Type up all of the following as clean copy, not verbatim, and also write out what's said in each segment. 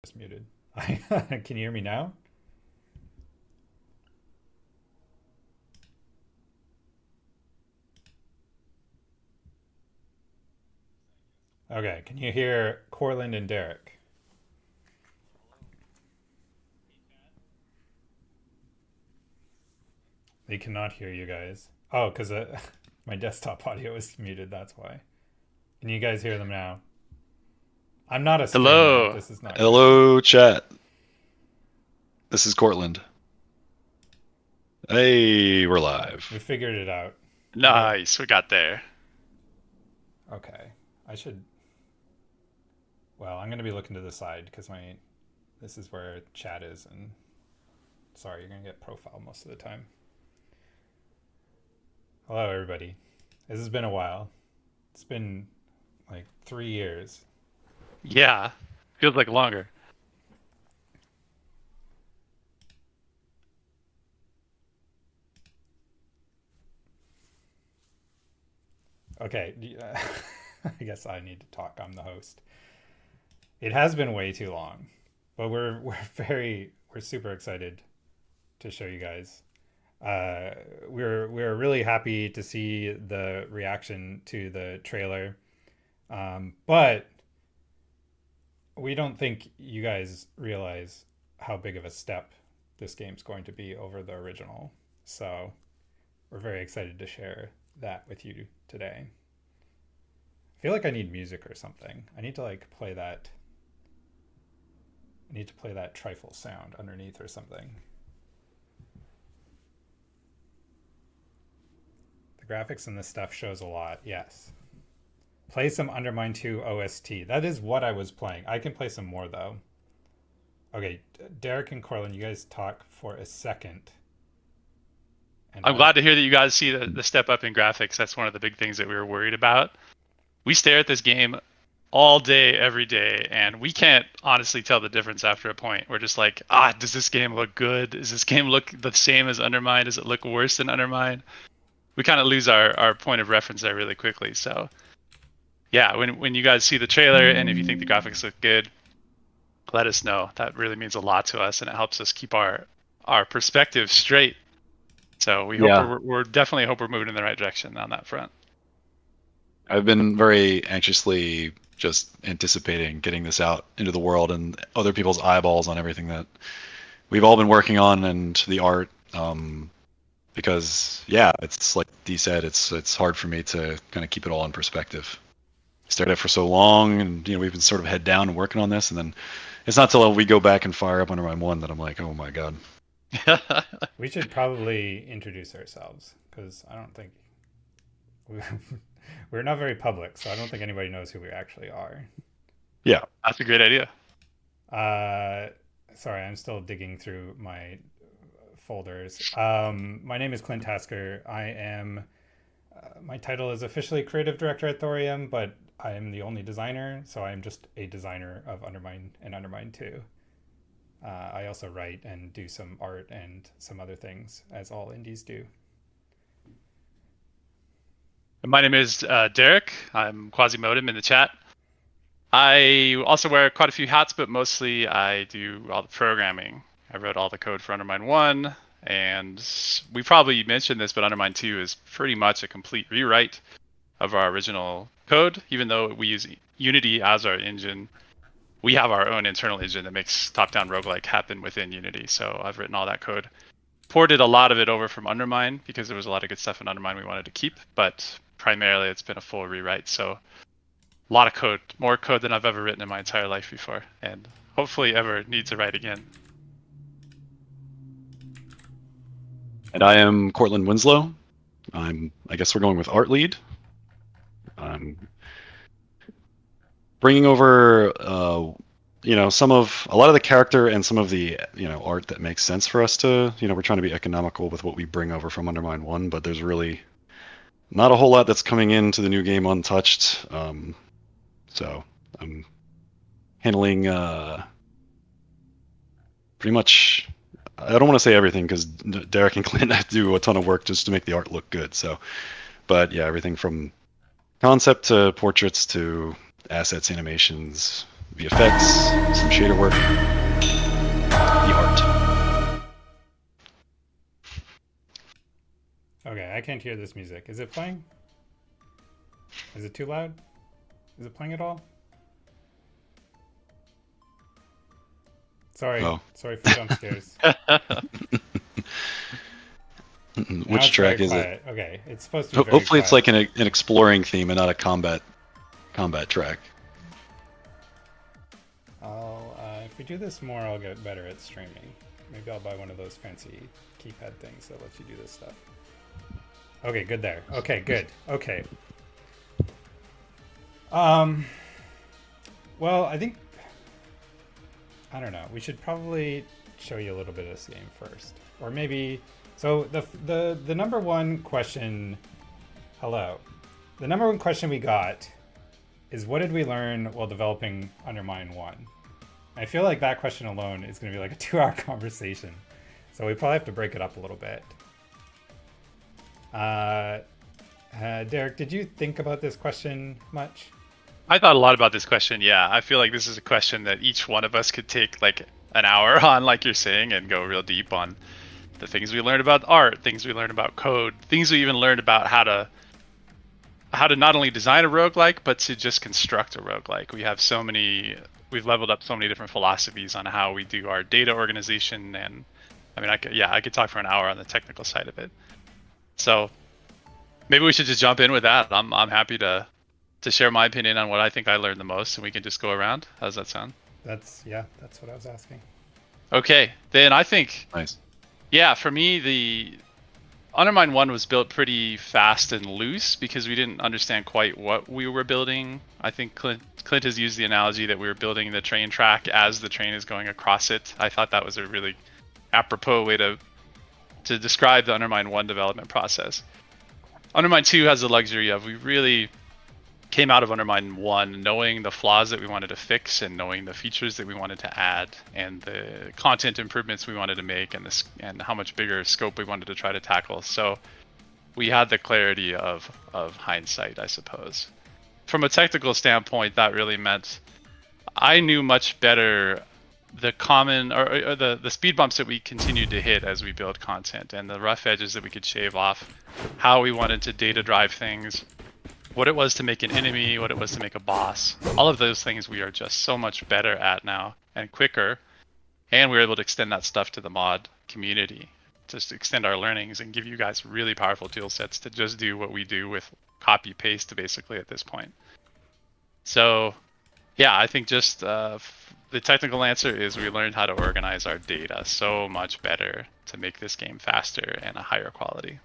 Just muted. Can you hear me now? Okay. Can you hear Corland and Derek? They cannot hear you guys. Oh, because my desktop audio is muted. That's why. Can you guys hear them now? I'm not a streamer. Hello. This is not good. Hello, chat. This is Cortland. Hey, we're live. We figured it out. We're Nice. We got there. okay. I should. Well, I'm going to be looking to the side because my this is where chat is, and sorry, you're going to get profile most of the time. Hello, everybody. This has been a while. It's been like 3 years. Yeah. Feels like longer. Okay, I guess I need to talk. I'm the host. It has been way too long, but we're super excited to show you guys. Uh, we're really happy to see the reaction to the trailer, but we don't think you guys realize how big of a step this game's going to be over the original. So we're very excited to share that with you today. I feel like I need music or something. I need to like play that. I need to play that trifle sound underneath or something. The graphics in this stuff shows a lot. Yes. Play some UnderMine 2 OST. That is what I was playing. I can play some more though. Okay, Derek and Corlin, you guys talk for a second, and I'm glad to hear that you guys see the step up in graphics. That's one of the big things that we were worried about. We stare at this game all day, every day, and we can't honestly tell the difference after a point. We're just like, does this game look good? Does this game look the same as Undermine? Does it look worse than Undermine? We kind of lose our point of reference there really quickly. So, yeah, when you guys see the trailer and if you think the graphics look good, let us know. That really means a lot to us, and it helps us keep our perspective straight. So we hope Yeah, we're definitely hope we're moving in the right direction on that front. I've been very anxiously just anticipating getting this out into the world and other people's eyeballs on everything that we've all been working on and the art. Because yeah, it's like Dee said, it's hard for me to kind of keep it all in perspective. Stared at it for so long, and we've been sort of head down and working on this, and then it's not till we go back and fire up Undermine 1 that I'm like, oh my god. we should probably introduce ourselves because I don't think we, we're not very public, so I don't think anybody knows who we actually are. Yeah. That's a great idea. Uh, Sorry, I'm still digging through my folders. My name is Clint Tasker. I am. My title is officially creative director at Thorium, but I am the only designer, so I am just a designer of Undermine and Undermine 2. I also write and do some art and some other things, as all indies do. My name is Derek. I'm Quasimodem in the chat. I also wear quite a few hats, but mostly I do all the programming. I wrote all the code for Undermine 1, and we probably mentioned this, but Undermine 2 is pretty much a complete rewrite of our original code. Even though we use Unity as our engine, we have our own internal engine that makes top-down roguelike happen within Unity. So I've written all that code. Ported a lot of it over from Undermine because there was a lot of good stuff in Undermine we wanted to keep, but primarily it's been a full rewrite. So a lot of code, more code than I've ever written in my entire life before, and hopefully ever need to write again. And I am Cortland Winslow. I guess we're going with art lead. I'm bringing over, a lot of the character and some of the, art that makes sense for us to, we're trying to be economical with what we bring over from Undermine 1, but there's really not a whole lot that's coming into the new game untouched. So I'm handling pretty much. I don't want to say everything because Derek and Clint do a ton of work just to make the art look good. So, but yeah, everything from concept to portraits to assets, animations, VFX, some shader work, the art. Okay, I can't hear this music. Is it playing? Is it too loud? Is it playing at all? Sorry. Oh. Sorry for jump scares. Now Which it's track very is quiet. Okay, it's supposed to be it? very Hopefully, quiet. it's like an exploring theme and not a combat track. If we do this more, I'll get better at streaming. Maybe I'll buy one of those fancy keypad things that lets you do this stuff. Okay, good there. Okay, good. Okay. Well, I think, I don't know. We should probably show you a little bit of this game first, or maybe. So the number one question. Hello. The number one question we got is, what did we learn while developing UnderMine 1? I feel like that question alone is going to be like a 2-hour conversation. So we probably have to break it up a little bit. Derek, did you think about this question much? I thought a lot about this question. Yeah, I feel like this is a question that each one of us could take like an hour on, like you're saying, and go real deep on the things we learned about art, things we learned about code, things we even learned about how to not only design a roguelike, but to just construct a roguelike. We've leveled up so many different philosophies on how we do our data organization, and I mean, I could talk for an hour on the technical side of it. So maybe we should just jump in with that. I'm happy to share my opinion on what I think I learned the most, and we can just go around. How does that sound? That's what I was asking. Okay, then I think, Nice. yeah, for me, the UnderMine 1 was built pretty fast and loose because we didn't understand quite what we were building. I think Clint has used the analogy that we were building the train track as the train is going across it. I thought that was a really apropos way to describe the UnderMine 1 development process. UnderMine 2 has the luxury of, we really came out of UnderMine 1 knowing the flaws that we wanted to fix and knowing the features that we wanted to add and the content improvements we wanted to make and how much bigger scope we wanted to try to tackle. So we had the clarity of hindsight, I suppose. From a technical standpoint, that really meant I knew much better the common or the speed bumps that we continued to hit as we build content and the rough edges that we could shave off, how we wanted to data drive things, what it was to make an enemy, what it was to make a boss. All of those things we are just so much better at now and quicker. And we're able to extend that stuff to the mod community, just extend our learnings and give you guys really powerful tool sets to just do what we do with copy paste basically at this point. So yeah, I think just the technical answer is we learned how to organize our data so much better to make this game faster and a higher quality.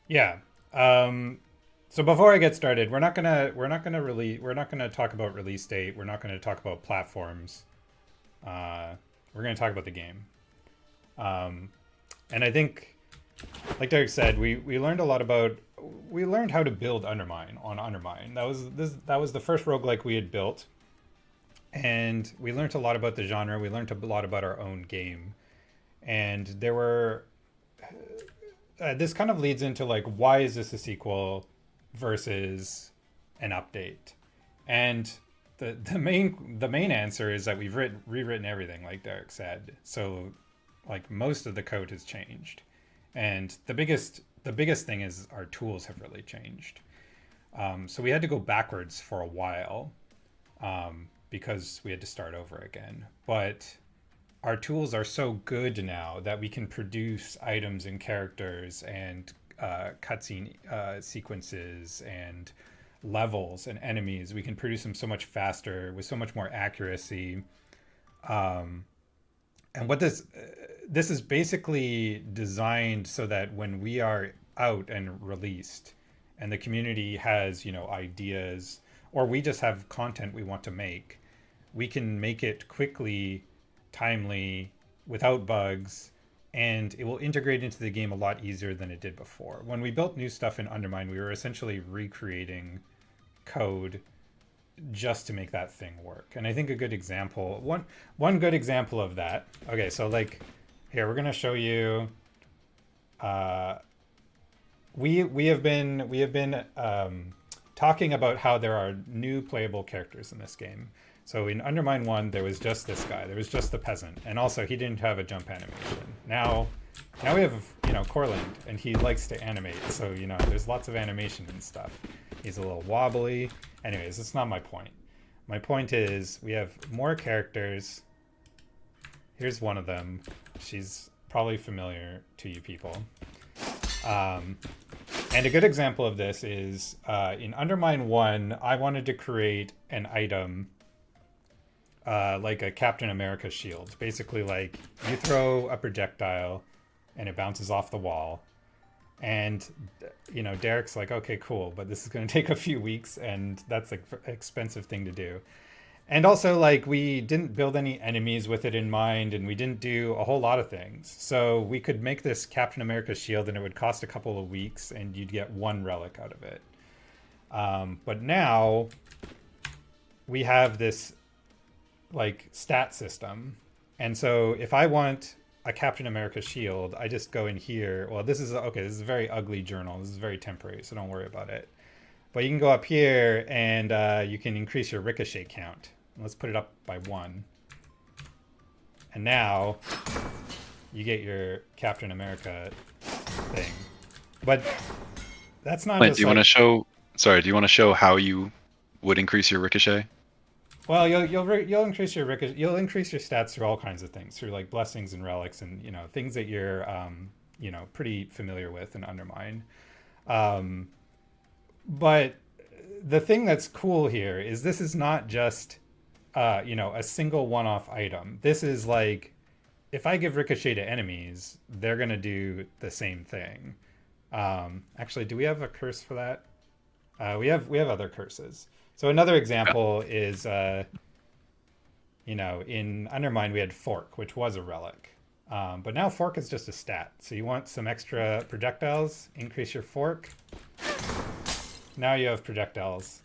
Yeah. So before I get started, we're not gonna talk about release date. We're not gonna talk about platforms. We're gonna talk about the game. And I think, like Derek said, we learned a lot about. We learned how to build UnderMine on UnderMine. That was the first roguelike we had built, and we learned a lot about the genre. We learned a lot about our own game, and there were. This kind of leads into like, why is this a sequel versus an update? And the main answer is that we've rewritten everything, like Derek said. So like most of the code has changed, and the biggest thing is our tools have really changed. So we had to go backwards for a while because we had to start over again. But our tools are so good now that we can produce items and characters and cutscene sequences and levels and enemies. We can produce them so much faster with so much more accuracy. And what this is basically designed so that when we are out and released and the community has, ideas, or we just have content we want to make, we can make it quickly, timely, without bugs, and it will integrate into the game a lot easier than it did before. When we built new stuff in UnderMine, we were essentially recreating code just to make that thing work. And I think a good example, one good example of that. Okay, so like here, we're gonna show you. We have been talking about how there are new playable characters in this game. So in UnderMine 1, there was just this guy. There was just the peasant. And also, he didn't have a jump animation. Now we have, Corland, and he likes to animate. So, there's lots of animation and stuff. He's a little wobbly. Anyways, that's not my point. My point is we have more characters. Here's one of them. She's probably familiar to you people. And a good example of this is in UnderMine 1, I wanted to create an item like a Captain America shield. Basically, like, you throw a projectile and it bounces off the wall. And, Derek's like, okay, cool, but this is going to take a few weeks, and that's an expensive thing to do. And also, like, we didn't build any enemies with it in mind, and we didn't do a whole lot of things. So we could make this Captain America shield, and it would cost a couple of weeks, and you'd get one relic out of it. But now we have this, like, stat system. And so if I want a Captain America shield, I just go in here. Well, this is a very ugly journal. This is very temporary, so don't worry about it. But you can go up here, and you can increase your ricochet count. Let's put it up by 1. And now you get your Captain America thing. But that's not. Wait, do you want to show? Sorry, do you want to show how you would increase your ricochet? Well, you'll increase your ricochet. You'll increase your stats through all kinds of things, through like blessings and relics, and things that you're pretty familiar with in UnderMine. But the thing that's cool here is this is not just a single one-off item. This is like, if I give ricochet to enemies, they're gonna do the same thing. Actually, do we have a curse for that? We have other curses. So another example is, in UnderMine we had Fork, which was a relic. But now Fork is just a stat. So you want some extra projectiles, increase your Fork. Now you have projectiles.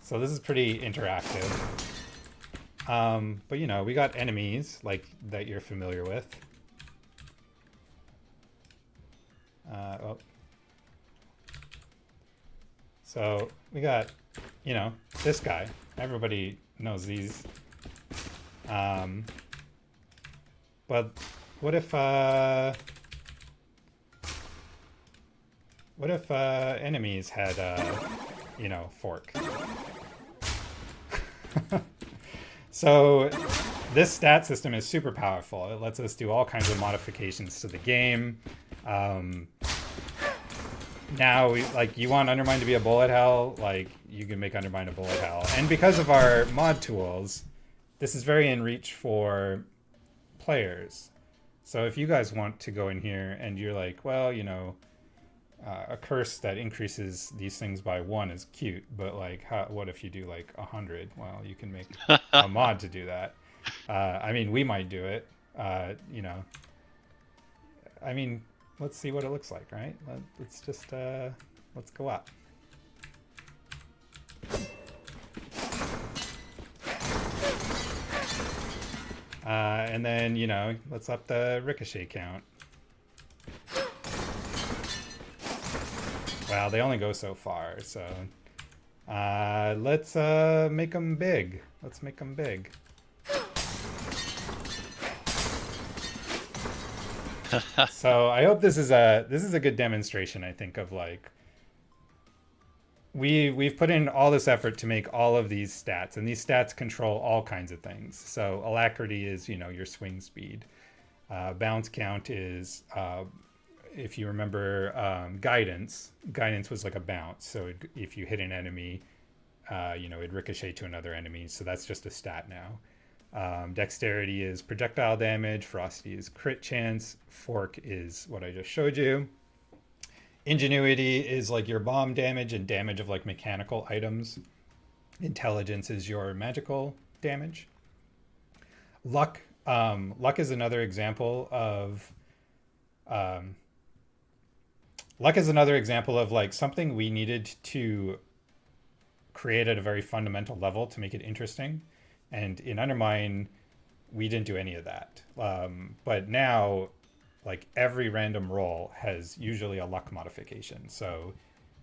So this is pretty interactive. But we got enemies like that you're familiar with. So we got, this guy. Everybody knows these. But what if enemies had Fork? So this stat system is super powerful. It lets us do all kinds of modifications to the game. Now, you want UnderMine to be a bullet hell, you can make UnderMine a bullet hell. And because of our mod tools, this is very in reach for players. So if you guys want to go in here and you're like, well, a curse that increases these things by 1 is cute, but what if you do 100? Well, you can make a mod to do that. We might do it. Let's see what it looks like, right? Let's just let's go up. And then let's up the ricochet count. Well, they only go so far, so let's make them big. Let's make them big. So I hope this is a good demonstration, I think, of we've put in all this effort to make all of these stats, and these stats control all kinds of things. So alacrity is your swing speed. Bounce count is if you remember, guidance was like a bounce. So if you hit an enemy, it'd ricochet to another enemy. So that's just a stat now. Dexterity is projectile damage. Ferocity is crit chance. Fork is what I just showed you. Ingenuity is your bomb damage and damage of mechanical items. Intelligence is your magical damage. Luck is another example of something we needed to create at a very fundamental level to make it interesting. And in UnderMine, we didn't do any of that. But now, every random roll has usually a luck modification. So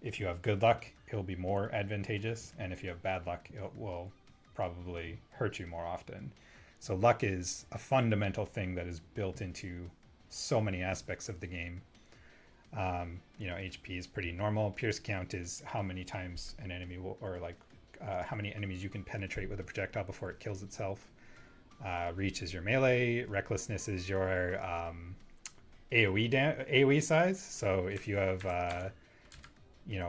If you have good luck, it'll be more advantageous, and if you have bad luck, it will probably hurt you more often. So luck is a fundamental thing that is built into so many aspects of the game. HP is pretty normal. Pierce count is how many times an enemy will, or like how many enemies you can penetrate with a projectile before it kills itself. Reach is your melee. Recklessness is your AOE size. So if you have,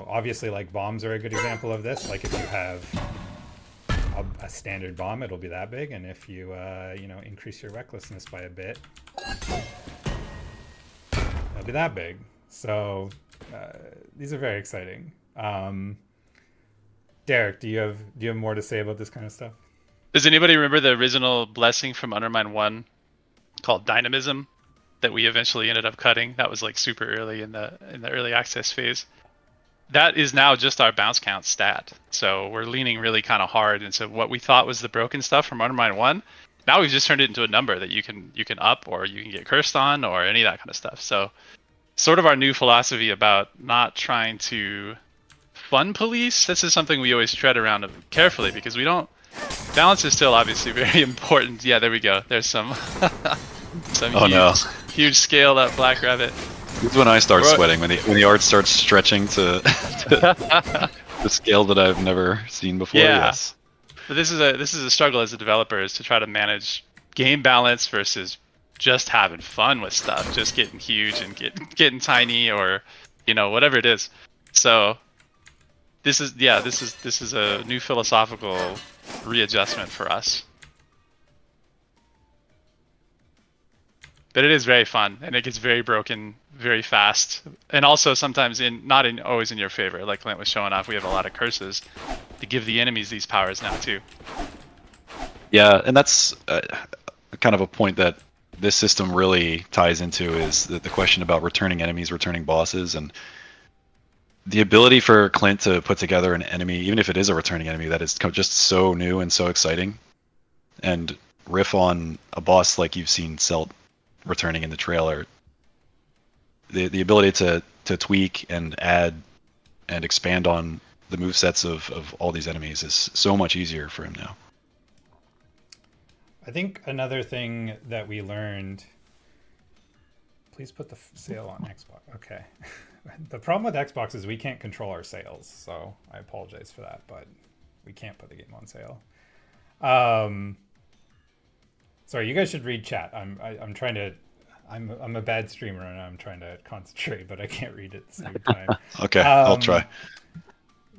obviously like bombs are a good example of this. Like if you have a standard bomb, it'll be that big, and if you increase your recklessness by a bit, it'll be that big. So these are very exciting. Derek, do you have more to say about this kind of stuff? Does anybody remember the original blessing from UnderMine 1 called Dynamism that we eventually ended up cutting? That was like super early in the early access phase. That is now just our bounce count stat. So we're leaning really kind of hard into what we thought was the broken stuff from UnderMine 1. Now we've just turned it into a number that you can up, or you can get cursed on, or any of that kind of stuff. So sort of our new philosophy about not trying to fun police. This is something we always tread around carefully, because we don't. Balance is still obviously very important. Yeah, there we go. There's some huge scaled up black rabbit. This is when I start sweating, when the art starts stretching to the scale that I've never seen before. Yeah. Yes. But this is a struggle as a developer, is to try to manage game balance versus just having fun with stuff, just getting huge and getting tiny, or whatever it is. So this is a new philosophical readjustment for us. But it is very fun, and it gets very broken very fast, and also sometimes not always in your favor. Like Clint was showing off, we have a lot of curses to give the enemies these powers now too. Yeah, and that's kind of a point that this system really ties into, is the question about returning enemies, returning bosses, and the ability for Clint to put together an enemy, even if it is a returning enemy, that is just so new and so exciting, and riff on a boss like you've seen Celt returning in the trailer. The ability to tweak and add and expand on the movesets of all these enemies is so much easier for him now. I think another thing that we learned. Please put the sale on Xbox. Okay. The problem with Xbox is we can't control our sales, so I apologize for that, but we can't put the game on sale. Sorry, you guys should read chat. I'm trying to. I'm a bad streamer and I'm trying to concentrate, but I can't read at the same time. Okay, I'll try.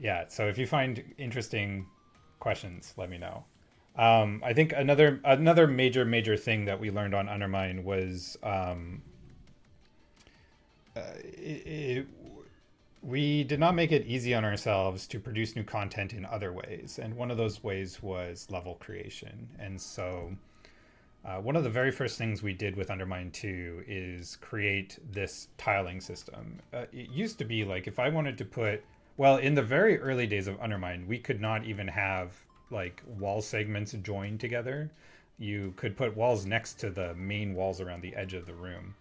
Yeah, so if you find interesting questions, let me know. I think another major thing that we learned on UnderMine was we did not make it easy on ourselves to produce new content in other ways, and one of those ways was level creation. And so one of the very first things we did with UnderMine 2 is create this tiling system. It used to be like, if I wanted to put, well, in the very early days of UnderMine, we could not even have like wall segments joined together. You could put walls next to the main walls around the edge of the room,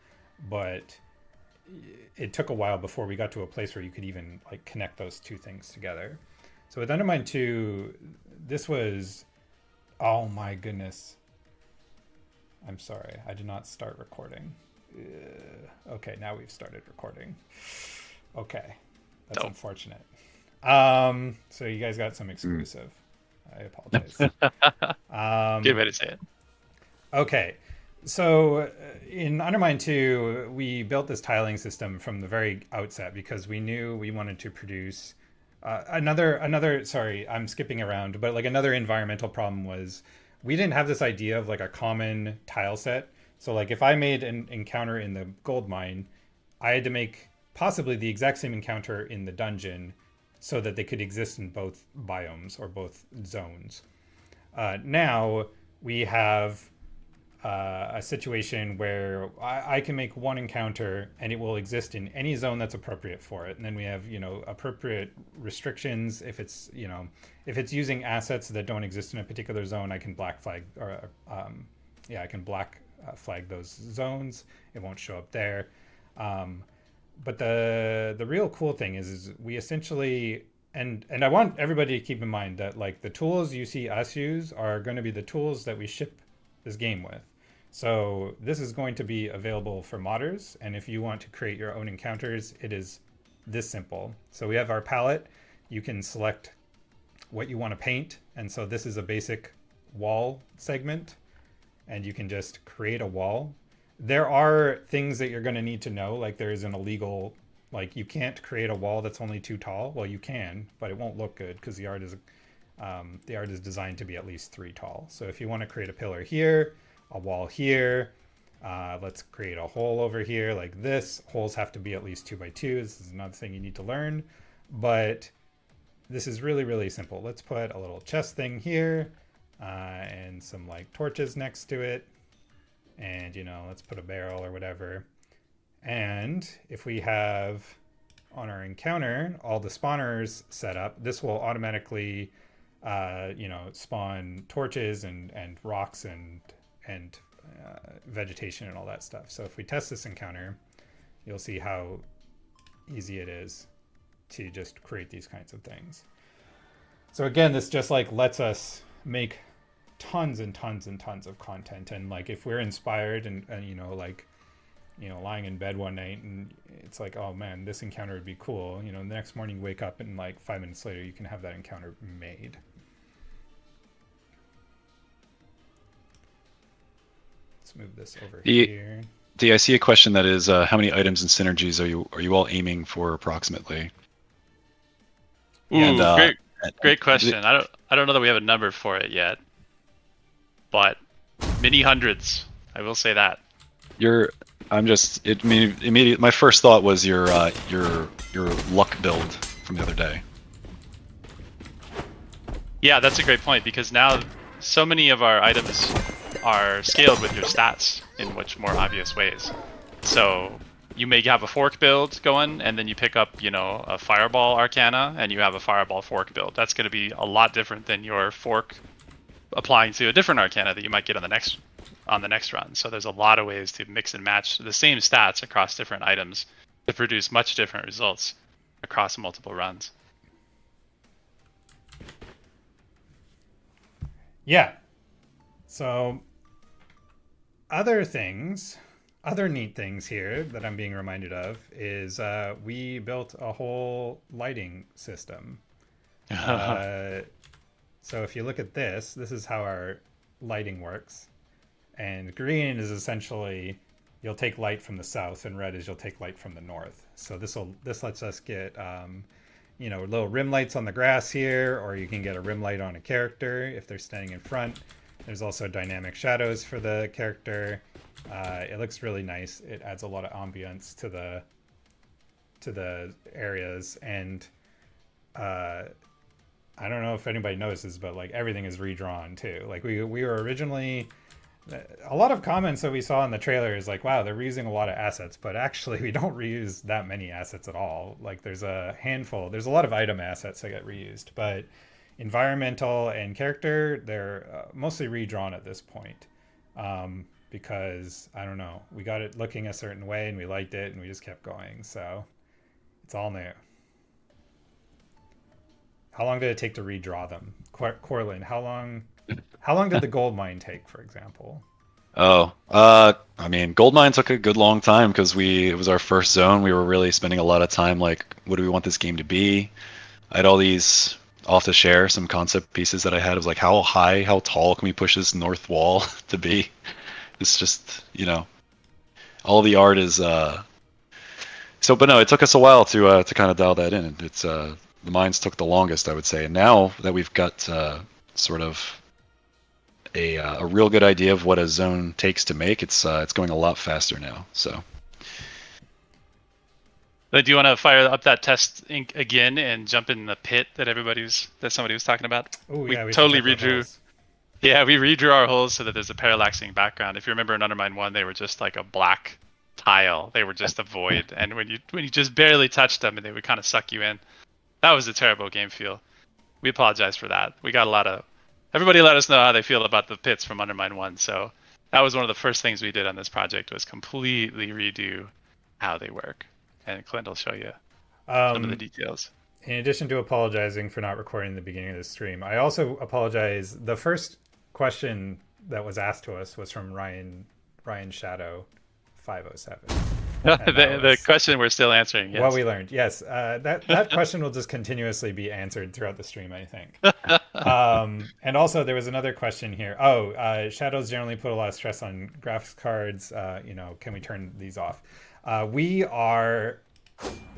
but it took a while before we got to a place where you could even like connect those two things together. So with UnderMine 2, this was, oh my goodness. I'm sorry, I did not start recording. Okay, now we've started recording. Okay, that's unfortunate. So you guys got some exclusive. I apologize. Get ready to say it. Okay, so in UnderMine 2, we built this tiling system from the very outset because we knew we wanted to produce another. Sorry, I'm skipping around, but like another environmental problem was we didn't have this idea of like a common tile set. So like if I made an encounter in the gold mine, I had to make possibly the exact same encounter in the dungeon so that they could exist in both biomes or both zones. Now we have a situation where I can make one encounter and it will exist in any zone that's appropriate for it. And then we have, appropriate restrictions. If it's, if it's using assets that don't exist in a particular zone, I can black flag or, I can black flag those zones. It won't show up there. but the real cool thing is we essentially, and I want everybody to keep in mind that like the tools you see us use are going to be the tools that we ship this game with. So this is going to be available for modders, and if you want to create your own encounters, it is this simple. So we have our palette. You can select what you want to paint, and so this is a basic wall segment, and you can just create a wall. There are things that you're going to need to know, like there is an illegal, like you can't create a wall that's only too tall. Well, you can, but it won't look good because the art is designed to be at least 3 tall. So if you want to create a pillar here, a wall here, let's create a hole over here like this. Holes have to be at least 2x2. This is another thing you need to learn, but this is really, really simple. Let's put a little chest thing here and some like torches next to it. And, you know, let's put a barrel or whatever. And if we have on our encounter all the spawners set up, this will automatically, you know, spawn torches and rocks and vegetation and all that stuff. So if we test this encounter, you'll see how easy it is to just create these kinds of things. So again, this just like lets us make tons and tons and tons of content. And like if we're inspired and you know, like, you know, lying in bed one night and it's like, oh man, this encounter would be cool, you know, the next morning you wake up and like 5 minutes later you can have that encounter made. Let's move this over here. I see a question that is, how many items and synergies are you all aiming for approximately? Ooh, and, great question. I don't know that we have a number for it yet, but many hundreds. I will say that. My first thought was your luck build from the other day. Yeah, that's a great point because now so many of our items are scaled with your stats in much more obvious ways. So you may have a fork build going, and then you pick up, you know, a fireball arcana, and you have a fireball fork build. That's going to be a lot different than your fork applying to a different arcana that you might get on the next run. So there's a lot of ways to mix and match the same stats across different items to produce much different results across multiple runs. Yeah. So other neat things here that I'm being reminded of is we built a whole lighting system. So if you look at this is how our lighting works. And green is essentially you'll take light from the south, and red is you'll take light from the north. So this lets us get you know, little rim lights on the grass here, or you can get a rim light on a character if they're standing in front. There's also dynamic shadows for the character. It looks really nice. It adds a lot of ambience to the areas, and I don't know if anybody notices, but like everything is redrawn too. Like we were originally, a lot of comments that we saw in the trailer is like, wow, they're reusing a lot of assets, but actually we don't reuse that many assets at all. Like there's a a lot of item assets that get reused, but environmental and character, they're mostly redrawn at this point. Because I don't know, we got it looking a certain way and we liked it and we just kept going. So it's all new. How long did it take to redraw them? Corlin, how long did the gold mine take, for example? Oh, I mean, gold mine took a good long time because it was our first zone. We were really spending a lot of time like, what do we want this game to be? I had all these, I'll have to share some concept pieces that I had. It was like, how high, how tall can we push this north wall to be? It's just, you know, all the art is but no, it took us a while to kind of dial that in. It's the mines took the longest, I would say. And now that we've got sort of a real good idea of what a zone takes to make, it's going a lot faster now. So. But do you want to fire up that test ink again and jump in the pit that somebody was talking about? Oh yeah, we totally redrew. Yeah, we redrew our holes so that there's a parallaxing background. If you remember in UnderMine 1, they were just like a black tile. They were just a void, and when you just barely touched them, and they would kind of suck you in. That was a terrible game feel. We apologize for that. We got everybody let us know how they feel about the pits from UnderMine 1. So that was one of the first things we did on this project, was completely redo how they work. and Clint will show you some of the Um, details. in addition to apologizing for not recording the beginning of the stream, I also apologize. The first question that was asked to us was from Ryan Shadow 507. And that The was question we're still answering, what yes. we learned. Yes, that question will just continuously be answered throughout the stream, I think. And also there was another question here. Shadows generally put a lot of stress on graphics cards. Can we turn these off? We are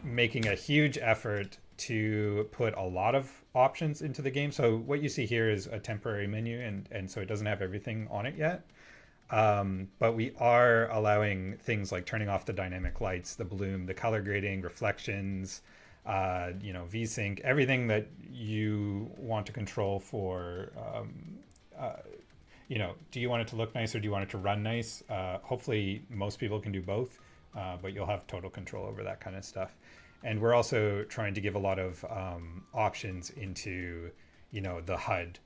making a huge effort to put a lot of options into the game. So what you see here is a temporary menu, and so it doesn't have everything on it yet. But we are allowing things like turning off the dynamic lights, the bloom, the color grading, reflections, VSync, everything that you want to control for. Do you want it to look nice or do you want it to run nice? Hopefully, most people can do both, but you'll have total control over that kind of stuff. And we're also trying to give a lot of options into, the HUD.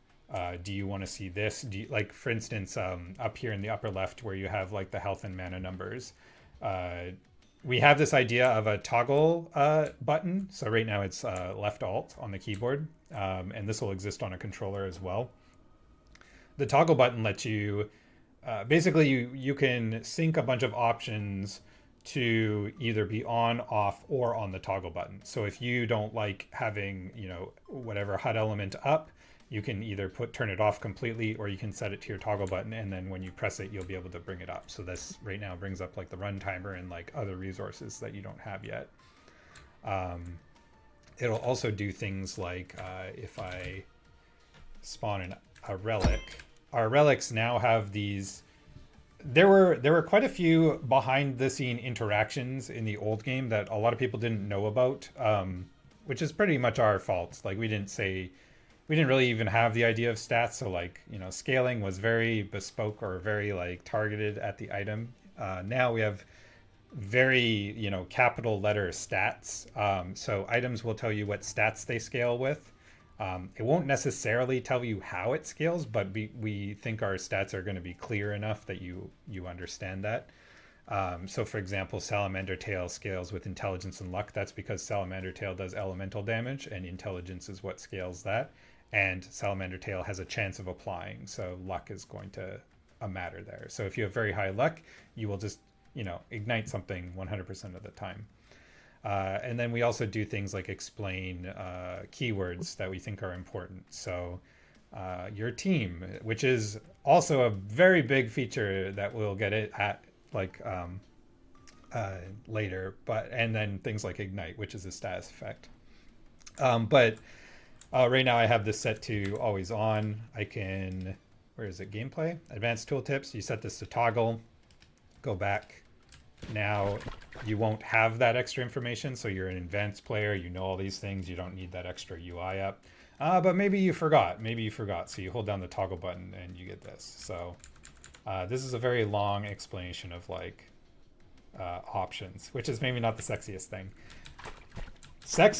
Do you want to see this? Like, for instance, up here in the upper left where you have like the health and mana numbers, we have this idea of a toggle button. So right now it's left alt on the keyboard, and this will exist on a controller as well. The toggle button lets you basically you can sync a bunch of options to either be on, off, or on the toggle button. So if you don't like having whatever HUD element up, you can either turn it off completely, or you can set it to your toggle button, and then when you press it, you'll be able to bring it up. So this right now brings up like the run timer and like other resources that you don't have yet. It'll also do things like if I spawn a relic, our relics now have these. There were quite a few behind the scene interactions in the old game that a lot of people didn't know about, which is pretty much our fault. Like we didn't really even have the idea of stats. So like, scaling was very bespoke or very like targeted at the item. Now we have very, capital letter stats. So items will tell you what stats they scale with. It won't necessarily tell you how it scales, but we think our stats are going to be clear enough that you understand that. So for example, Salamander Tail scales with intelligence and luck. That's because Salamander Tail does elemental damage, and intelligence is what scales that. And Salamander Tail has a chance of applying, so luck is going to matter there. So if you have very high luck, you will just ignite something 100% of the time. And then we also do things like explain keywords that we think are important. So your team, which is also a very big feature that we'll get it at like later. And then things like ignite, which is a status effect. But right now I have this set to always on. I can, where is it? Gameplay, advanced tooltips. You set this to toggle, go back. Now you won't have that extra information, so you're an advanced player, you know all these things, you don't need that extra UI up. But maybe you forgot, so you hold down the toggle button and you get this. So this is a very long explanation of like options, which is maybe not the sexiest thing.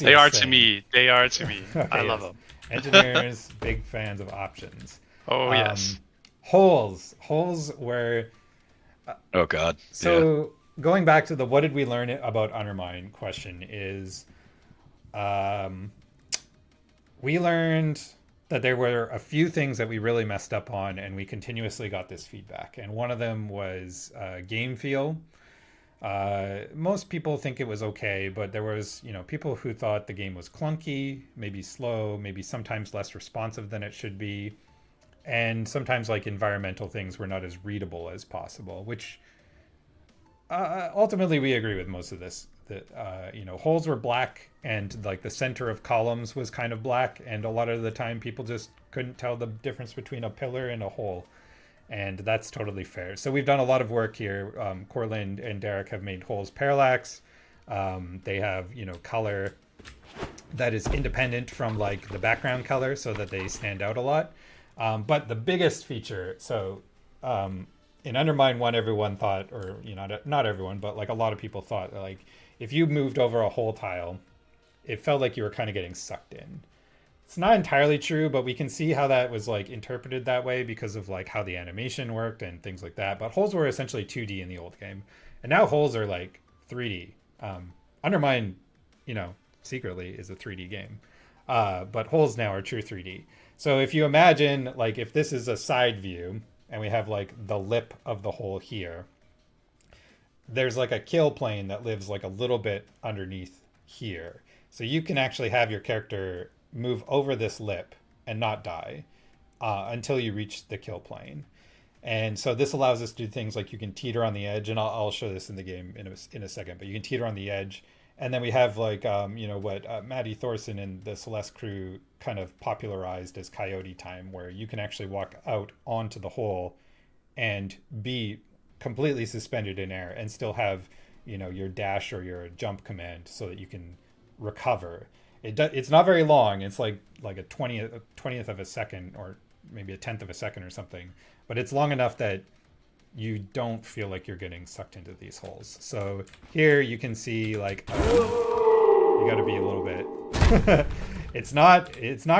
They are to me. They are to me. Okay, I love yes. them. Engineers, big fans of options. Oh, yes. Holes where Oh God. so going back to the what did we learn about UnderMine question is, we learned that there were a few things that we really messed up on, and we continuously got this feedback. And one of them was game feel. Most people think it was okay, but there was, people who thought the game was clunky, maybe slow, maybe sometimes less responsive than it should be. And sometimes like environmental things were not as readable as possible, which ultimately we agree with most of this. That holes were black, and like the center of columns was kind of black, and a lot of the time people just couldn't tell the difference between a pillar and a hole, and that's totally fair. So we've done a lot of work here. Cortland and Derek have made holes parallax. They have color that is independent from like the background color, so that they stand out a lot. But the biggest feature, so in UnderMine 1, everyone thought, or not everyone, but like a lot of people thought that like if you moved over a hole tile, it felt like you were kind of getting sucked in. It's not entirely true, but we can see how that was like interpreted that way because of like how the animation worked and things like that. But holes were essentially 2D in the old game, and now holes are like 3D. Undermine, secretly is a 3D game, but holes now are true 3D. So if you imagine, like, if this is a side view and we have like the lip of the hole here, there's like a kill plane that lives like a little bit underneath here. So you can actually have your character move over this lip and not die until you reach the kill plane. And so this allows us to do things like you can teeter on the edge, and I'll show this in the game in a second, but you can teeter on the edge. And then we have like, what Maddie Thorson and the Celeste crew kind of popularized as coyote time, where you can actually walk out onto the hole and be completely suspended in air and still have, your dash or your jump command so that you can recover. It's not very long. It's like a 20th of a second, or maybe a 10th of a second or something, but it's long enough that you don't feel like you're getting sucked into these holes. So here you can see, like, you got to be a little bit. It's not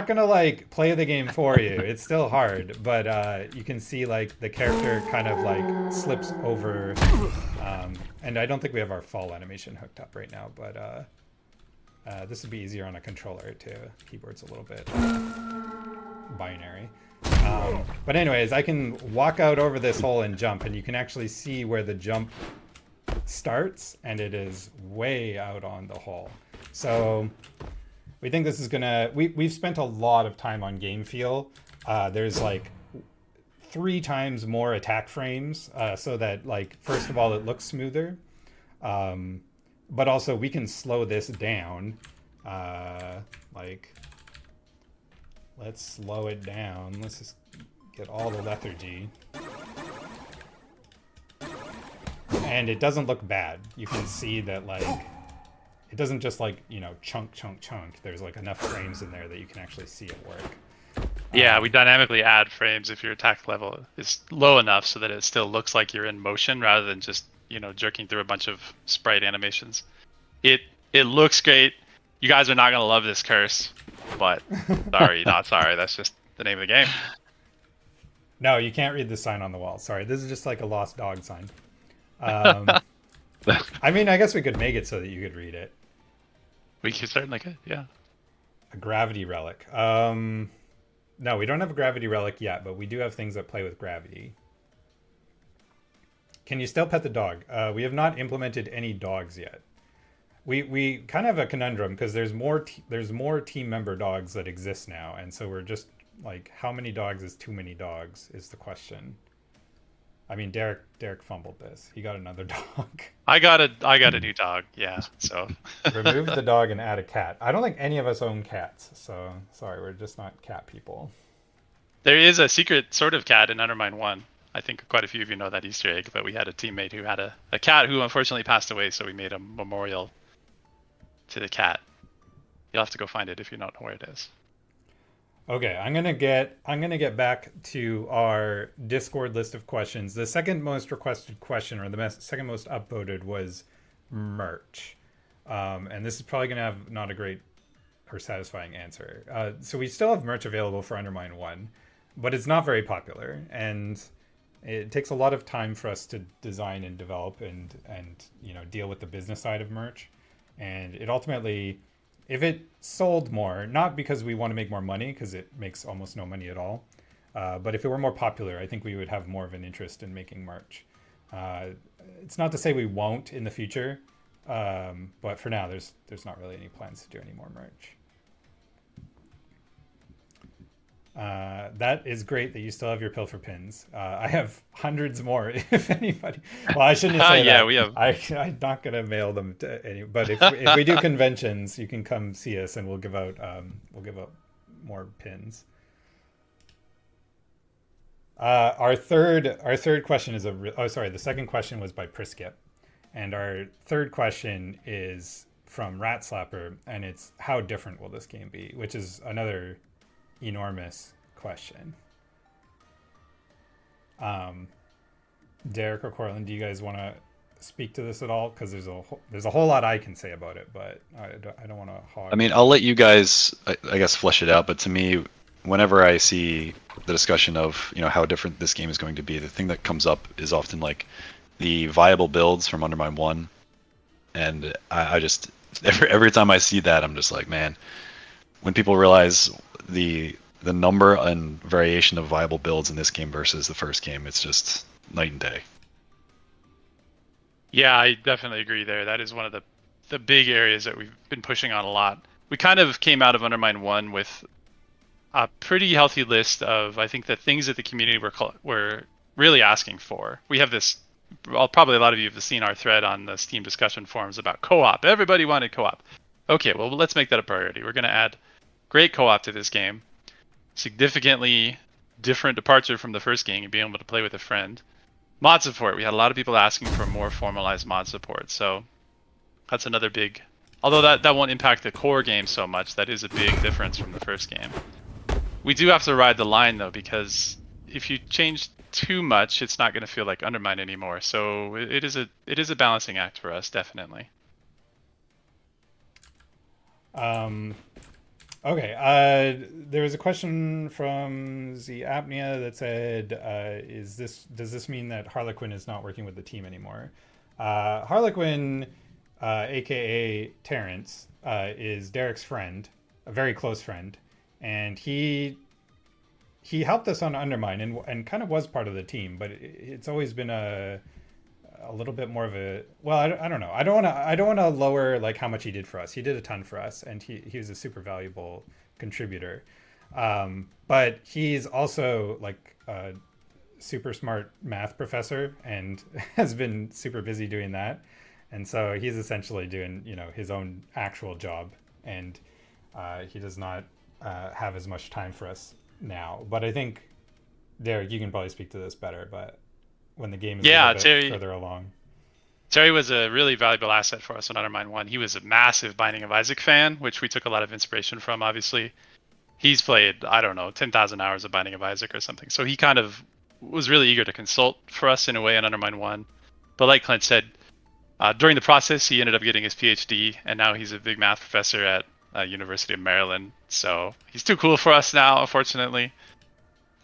gonna like play the game for you. It's still hard, but you can see like the character kind of like slips over, and I don't think we have our fall animation hooked up right now, but this would be easier on a controller too. Keyboard's a little bit binary. But anyways, I can walk out over this hole and jump, and you can actually see where the jump starts, and it is way out on the hole. So we think this is gonna, we've spent a lot of time on game feel. There's like 3 times more attack frames, so that, like, first of all, it looks smoother. But also we can slow this down. Like, let's slow it down. Let's just get all the lethargy. And it doesn't look bad. You can see that, like, it doesn't just like, chunk. There's like enough frames in there that you can actually see it work. Yeah, we dynamically add frames if your attack level is low enough so that it still looks like you're in motion rather than just, jerking through a bunch of sprite animations. It looks great. You guys are not going to love this curse, but sorry, not sorry. That's just the name of the game. No, you can't read the sign on the wall. Sorry, this is just like a lost dog sign. I mean, I guess we could make it so that you could read it. We certainly could, yeah. A gravity relic. No, we don't have a gravity relic yet, but we do have things that play with gravity. Can you still pet the dog? We have not implemented any dogs yet. We kind of have a conundrum because there's more team member dogs that exist now, and so we're just like, how many dogs is too many dogs is the question. I mean, Derek fumbled this. He got another dog. I got a new dog. Yeah. So remove the dog and add a cat. I don't think any of us own cats, so sorry, we're just not cat people. There is a secret sort of cat in UnderMine 1. I think quite a few of you know that Easter egg, but we had a teammate who had a cat who unfortunately passed away, so we made a memorial to the cat. You'll have to go find it if you don't know where it is. Okay, I'm gonna get back to our Discord list of questions. The second most requested question, or the second most upvoted, was merch, and this is probably gonna have not a great or satisfying answer. So we still have merch available for UnderMine 1, but it's not very popular, and it takes a lot of time for us to design and develop and deal with the business side of merch, and it ultimately, if it sold more, not because we want to make more money, because it makes almost no money at all, but if it were more popular, I think we would have more of an interest in making merch. It's not to say we won't in the future, but for now, there's not really any plans to do any more merch. That is great that you still have your pilfer pins. I have hundreds more. If anybody, well, I shouldn't say that. Yeah, we have. I'm not gonna mail them to any. But if we do conventions, you can come see us, and we'll give out more pins. Our third question is the second question was by Priskip, and our third question is from Rat Slapper, and it's, how different will this game be? Which is another enormous question. Derek or Cortland, do you guys want to speak to this at all? Because there's a whole lot I can say about it, but I don't want to hog. I mean, I'll let you guys, I guess, flesh it out. But to me, whenever I see the discussion of how different this game is going to be, the thing that comes up is often like the viable builds from UnderMine 1 And I just every time I see that, I'm just like, man, when people realize the number and variation of viable builds in this game versus the first game, it's just night and day. Yeah, I definitely agree there. That is one of the big areas that we've been pushing on a lot. We kind of came out of Undermine 1 with a pretty healthy list of, I think, the things that the community were really asking for. We have this, well, probably a lot of you have seen our thread on the Steam discussion forums about co-op. Everybody wanted co-op. Okay, well, let's make that a priority. We're going to add great co-op to this game, significantly different departure from the first game, and being able to play with a friend. Mod support. We had a lot of people asking for more formalized mod support, so that's another big. Although that won't impact the core game so much, that is a big difference from the first game. We do have to ride the line though, because if you change too much, it's not going to feel like Undermine anymore. So it is a balancing act for us, definitely. Okay. There was a question from the Apnea that said, does this mean that Harlequin is not working with the team anymore? Harlequin, aka Terrence, is Derek's friend, a very close friend, and he helped us on Undermine and kind of was part of the team, but it's always been a little bit more of a, well, I don't know. I don't want to lower like how much he did for us. He did a ton for us, and he was a super valuable contributor. But he's also like a super smart math professor and has been super busy doing that. And so he's essentially doing, his own actual job, and he does not have as much time for us now. But I think, Derek, you can probably speak to this better, but when the game is a little bit further along. Terry was a really valuable asset for us on Undermine 1. He was a massive Binding of Isaac fan, which we took a lot of inspiration from, obviously. He's played, I don't know, 10,000 hours of Binding of Isaac or something. So he kind of was really eager to consult for us in a way on Undermine 1. But like Clint said, during the process, he ended up getting his PhD, and now he's a big math professor at University of Maryland. So he's too cool for us now, unfortunately.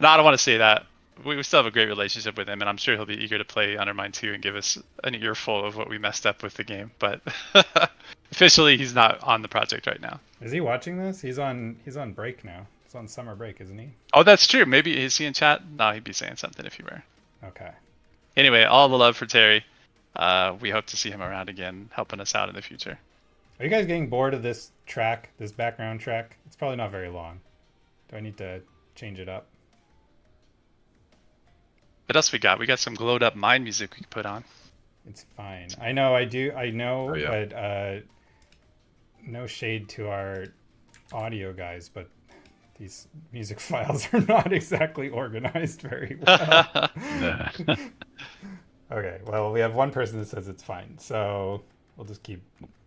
No, I don't want to say that. We still have a great relationship with him, and I'm sure he'll be eager to play Undermine 2 and give us an earful of what we messed up with the game. But officially, he's not on the project right now. Is he watching this? He's on break now. He's on summer break, isn't he? Oh, that's true. Maybe is he in chat? No, he'd be saying something if he were. Okay. Anyway, all the love for Terry. We hope to see him around again, helping us out in the future. Are you guys getting bored of this track, this background track? It's probably not very long. Do I need to change it up? What else we got? We got some glowed up mine music we can put on. It's fine. I know, Oh, yeah. but no shade to our audio guys, but these music files are not exactly organized very well. Okay, well, we have one person that says it's fine, so we'll just keep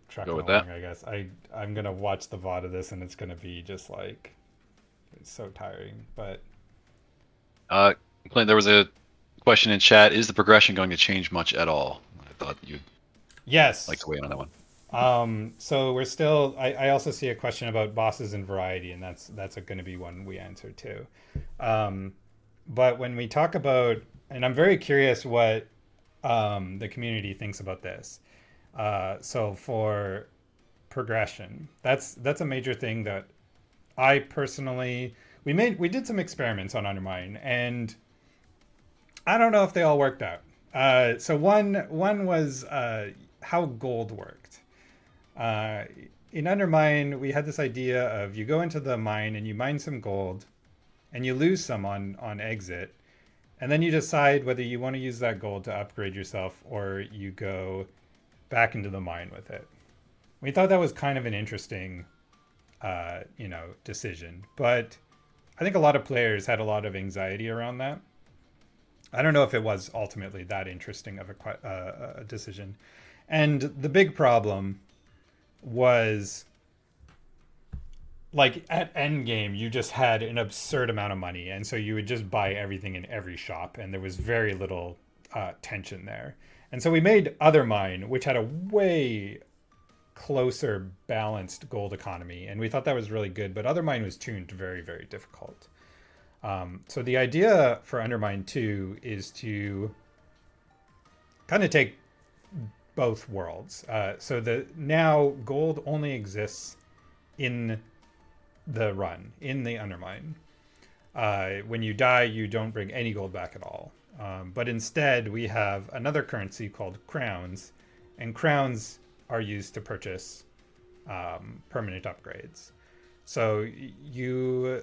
trucking Go with along, that. I guess. I'm gonna watch the VOD of this, and it's gonna be just like, it's so tiring, but Clint, there was a question in chat: is the progression going to change much at all? I thought you'd yes. like to weigh in on that one. So we're still. I also see a question about bosses and variety, and that's going to be one we answer too. But when we talk about, and I'm very curious what the community thinks about this. So for progression, that's a major thing that I personally we did some experiments on Undermine, and I don't know if they all worked out. So one was how gold worked. In Undermine, we had this idea of you go into the mine and you mine some gold, and you lose some on exit, and then you decide whether you want to use that gold to upgrade yourself or you go back into the mine with it. We thought that was kind of an interesting, decision, but I think a lot of players had a lot of anxiety around that. I don't know if it was ultimately that interesting of a decision. And the big problem was, like, at Endgame, you just had an absurd amount of money, and so you would just buy everything in every shop, and there was very little tension there. And so we made UnderMine, which had a way closer balanced gold economy, and we thought that was really good, but UnderMine was tuned very, very difficult. So the idea for UnderMine 2 is to kind of take both worlds. So the now gold only exists in the run, in the Undermine. When you die, you don't bring any gold back at all. But instead, we have another currency called crowns, and crowns are used to purchase permanent upgrades. So you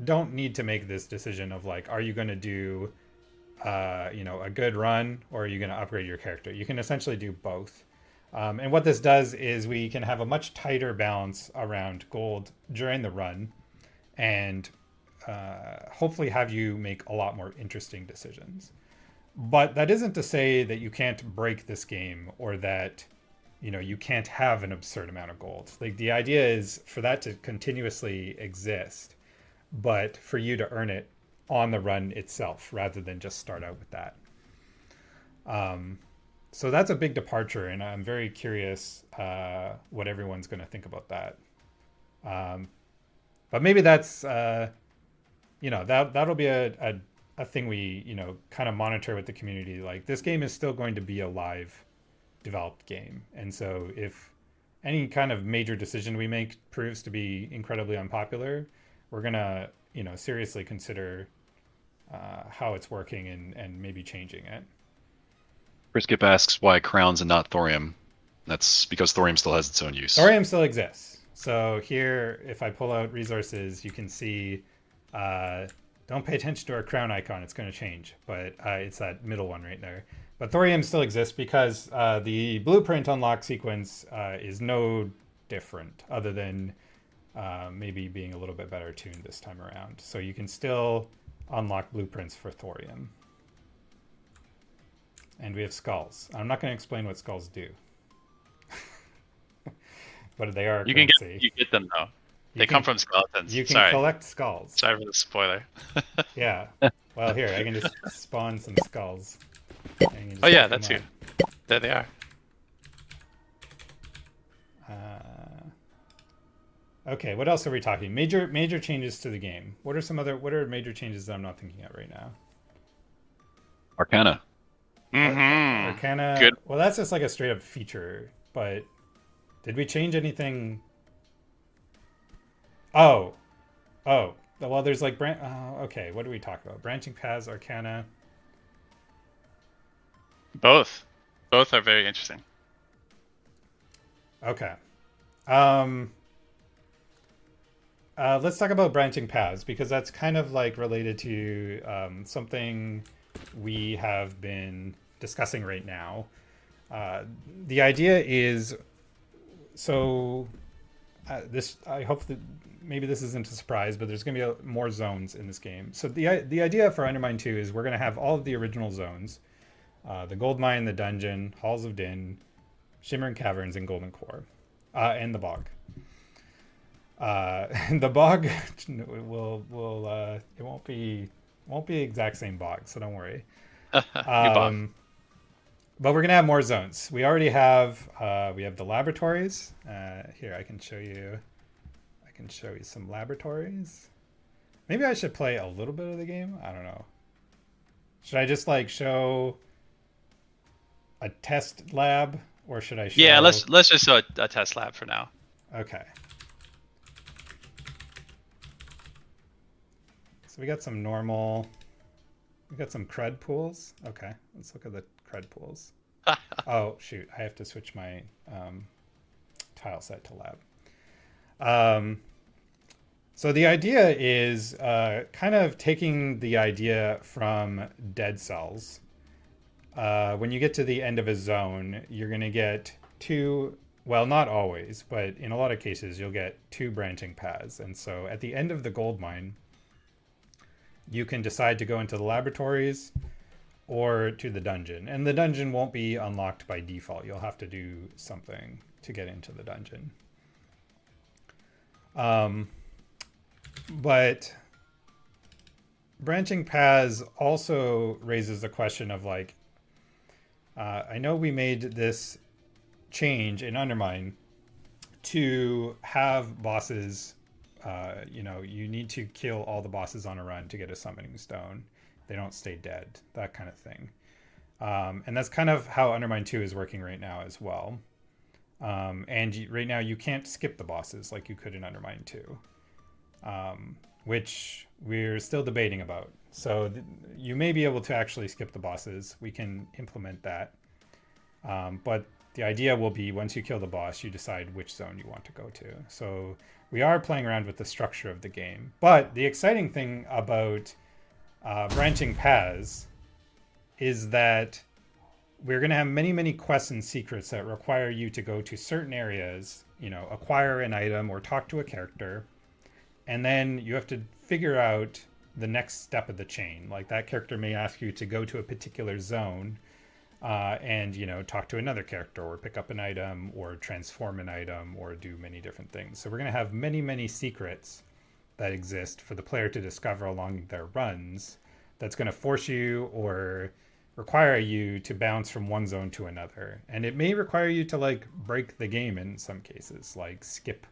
don't need to make this decision of like, are you going to do, a good run, or are you going to upgrade your character? You can essentially do both. And what this does is we can have a much tighter balance around gold during the run, and hopefully have you make a lot more interesting decisions. But that isn't to say that you can't break this game, or that you can't have an absurd amount of gold. Like, the idea is for that to continuously exist, but for you to earn it on the run itself rather than just start out with that. So that's a big departure, and I'm very curious what everyone's going to think about that. But maybe that's that'll be a thing we kind of monitor with the community. Like, this game is still going to be a live developed game, and so if any kind of major decision we make proves to be incredibly unpopular, we're gonna seriously consider how it's working, and maybe changing it. Skip asks why crowns and not thorium. That's because thorium still has its own use. Thorium still exists. So here, if I pull out resources, you can see, don't pay attention to our crown icon, it's going to change, but it's that middle one right there. But thorium still exists because the blueprint unlock sequence is no different, other than maybe being a little bit better tuned this time around. So you can still unlock blueprints for thorium. And we have skulls. I'm not going to explain what skulls do. But they are a currency. You get them though. They come from skeletons. You can collect skulls. Sorry for the spoiler. Yeah. Well, here, I can just spawn some skulls. Oh yeah, that's you. There they are. Okay, what else are we talking? Major changes to the game. What are major changes that I'm not thinking of right now? Arcana. Mm-hmm. Arcana. Good. Well, that's just like a straight up feature. But did we change anything? Oh. Well, there's like okay. What do we talk about? Branching paths, Arcana. Both are very interesting. Okay. Let's talk about branching paths, because that's kind of like related to something we have been discussing right now. The idea is, so I hope that maybe this isn't a surprise, but there's going to be more zones in this game. So the idea for Undermine 2 is we're going to have all of the original zones, the Gold Mine, the Dungeon, Halls of Din, Shimmering Caverns, and Golden Core, and the Bog. The bog will it won't be the exact same bog, so don't worry. Bog. But we're gonna have more zones. We already have we have the laboratories. Here, I can show you some laboratories. Maybe I should play a little bit of the game. I don't know. Should I just like show a test lab, or should I show? Yeah, let's just show a test lab for now. Okay. So we got some normal, we got some crud pools. Okay, let's look at the crud pools. Oh shoot, I have to switch my tile set to lab. So the idea is kind of taking the idea from dead cells. When you get to the end of a zone, you're going to get two, well, not always, but in a lot of cases, you'll get two branching paths. And so at the end of the gold mine, you can decide to go into the laboratories or to the dungeon. And the dungeon won't be unlocked by default. You'll have to do something to get into the dungeon. But branching paths also raises the question of like, I know we made this change in Undermine to have bosses, you need to kill all the bosses on a run to get a summoning stone. They don't stay dead, that kind of thing. And that's kind of how Undermine 2 is working right now as well. Right now you can't skip the bosses like you could in Undermine 2, which we're still debating about. So you may be able to actually skip the bosses. We can implement that. But the idea will be once you kill the boss, you decide which zone you want to go to. So we are playing around with the structure of the game. But the exciting thing about branching paths is that we're going to have many, many quests and secrets that require you to go to certain areas, acquire an item or talk to a character. And then you have to figure out the next step of the chain. Like that character may ask you to go to a particular zone and talk to another character or pick up an item or transform an item or do many different things. So we're going to have many, many secrets that exist for the player to discover along their runs that's going to force you or require you to bounce from one zone to another. And it may require you to like break the game in some cases, like skip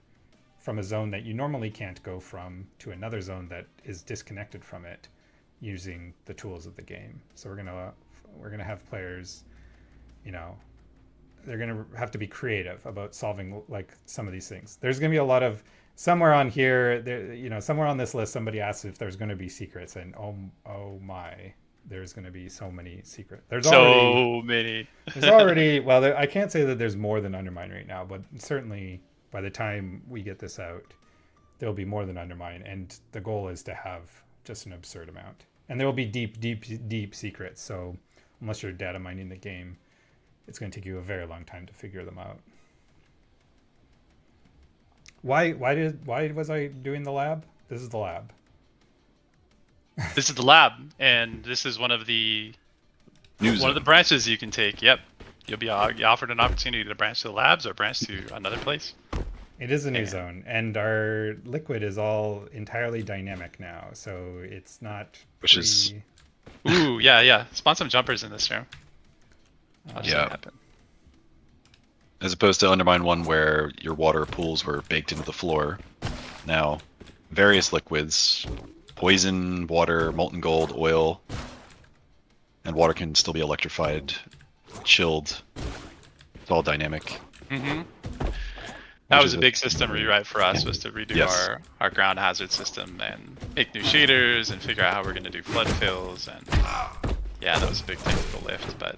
from a zone that you normally can't go from to another zone that is disconnected from it using the tools of the game. So we're going to have players, they're going to have to be creative about solving like some of these things. There's going to be a lot of somewhere on here there, somewhere on this list somebody asks if there's going to be secrets, and oh my, there's going to be so many secrets. There's already well, I can't say that there's more than Undermine right now, but certainly by the time we get this out, there'll be more than Undermine, and the goal is to have just an absurd amount. And there will be deep secrets. So unless you're data mining the game, it's going to take you a very long time to figure them out. Why was I doing the lab? This is the lab. This is the lab, and this is one of the branches you can take. Yep, you'll be offered an opportunity to branch to the labs or branch to another place. It is a new zone, and our liquid is all entirely dynamic now, so it's not. Which is. Ooh, yeah. Spawn some jumpers in this room. Happen. As opposed to Undermine 1, where your water pools were baked into the floor. Now, various liquids, poison, water, molten gold, oil, and water can still be electrified, chilled. It's all dynamic. Mm-hmm. That was a big system rewrite for us, was to redo our ground hazard system and make new shaders and figure out how we're going to do flood fills. And yeah, that was a big technical lift, but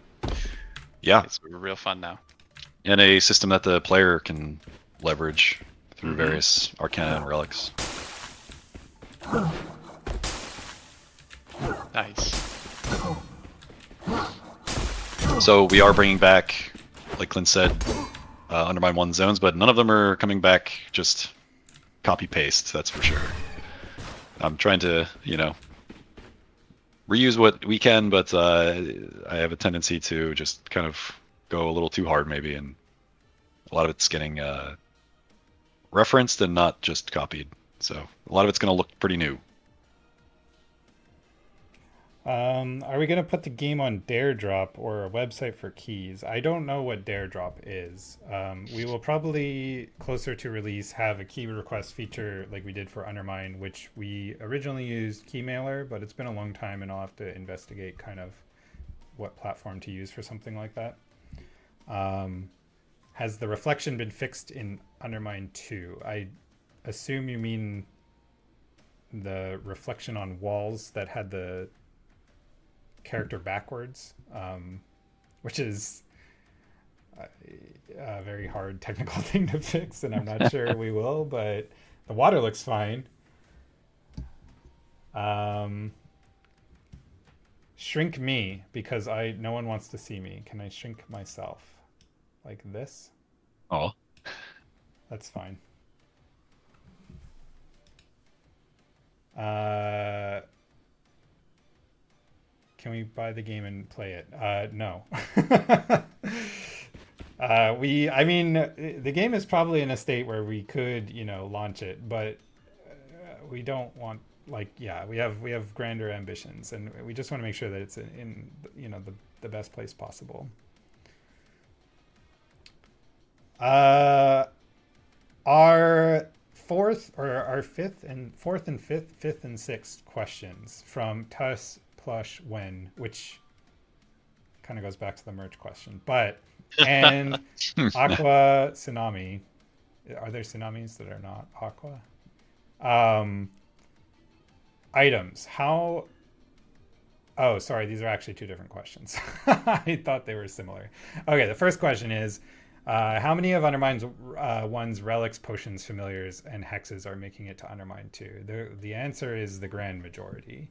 yeah, it's real fun now. And a system that the player can leverage through various arcana and relics. Nice. So we are bringing back, like Clint said, Undermine 1 zones, but none of them are coming back just copy-paste, that's for sure. I'm trying to, reuse what we can, but I have a tendency to just kind of go a little too hard maybe, and a lot of it's getting referenced and not just copied. So a lot of it's going to look pretty new. Are we going to put the game on Dare Drop or a website for keys? I don't know what Dare Drop is. We will probably, closer to release, have a key request feature like we did for Undermine, which we originally used Keymailer, but it's been a long time and I'll have to investigate kind of what platform to use for something like that. Has the reflection been fixed in Undermine 2? I assume you mean the reflection on walls that had the character backwards, which is a very hard technical thing to fix, and I'm not sure we will, but the water looks fine. Shrink me, because no one wants to see me. Can I shrink myself like this? Oh, that's fine. Can we buy the game and play it? No. The game is probably in a state where we could, launch it, but we don't want, we have grander ambitions, and we just want to make sure that it's in the best place possible. Our fourth and fifth and sixth questions from Tuss Plush When, which kind of goes back to the merch question. But and Aqua Tsunami, are there tsunamis that are not aqua? Items. How? Oh, sorry. These are actually two different questions. I thought they were similar. Okay, the first question is, how many of Undermine's one's relics, potions, familiars, and hexes are making it to Undermine 2? The answer is the grand majority.